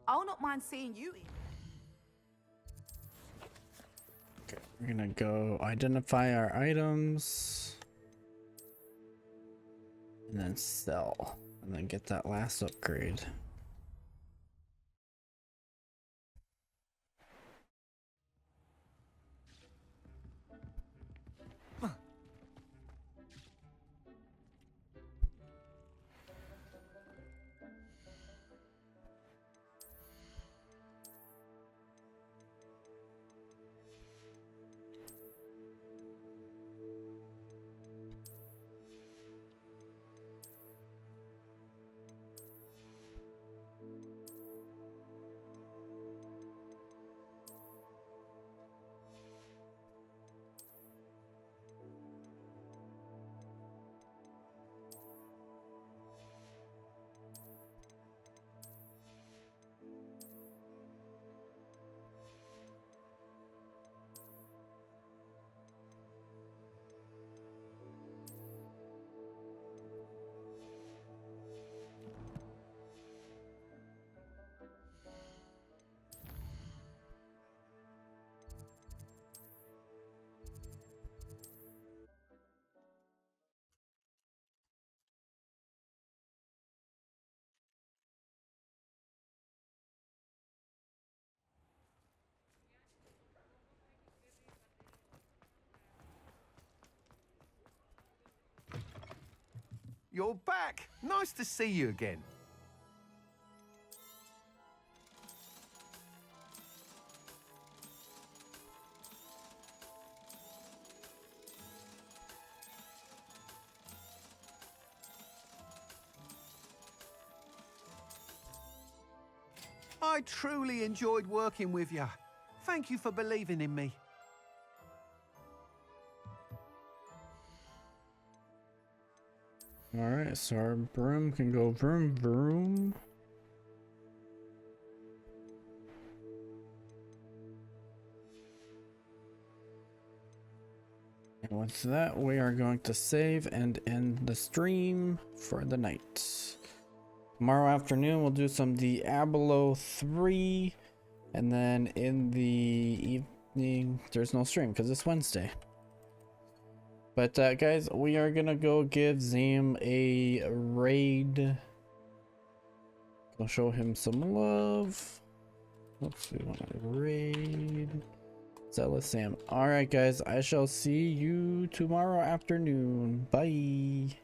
I'll not mind seeing you in. Okay, we're gonna go identify our items and then sell and then get that last upgrade. You're back. Nice to see you again. I truly enjoyed working with you. Thank you for believing in me. Alright, so our broom can go vroom vroom. And with that, we are going to save and end the stream for the night. Tomorrow afternoon, we'll do some Diablo 3. And then in the evening, there's no stream because it's Wednesday. But guys, we are gonna go give Zam a raid. I'll show him some love. Oops, we want to raid Zealous Sam. Alright guys, I shall see you tomorrow afternoon. Bye.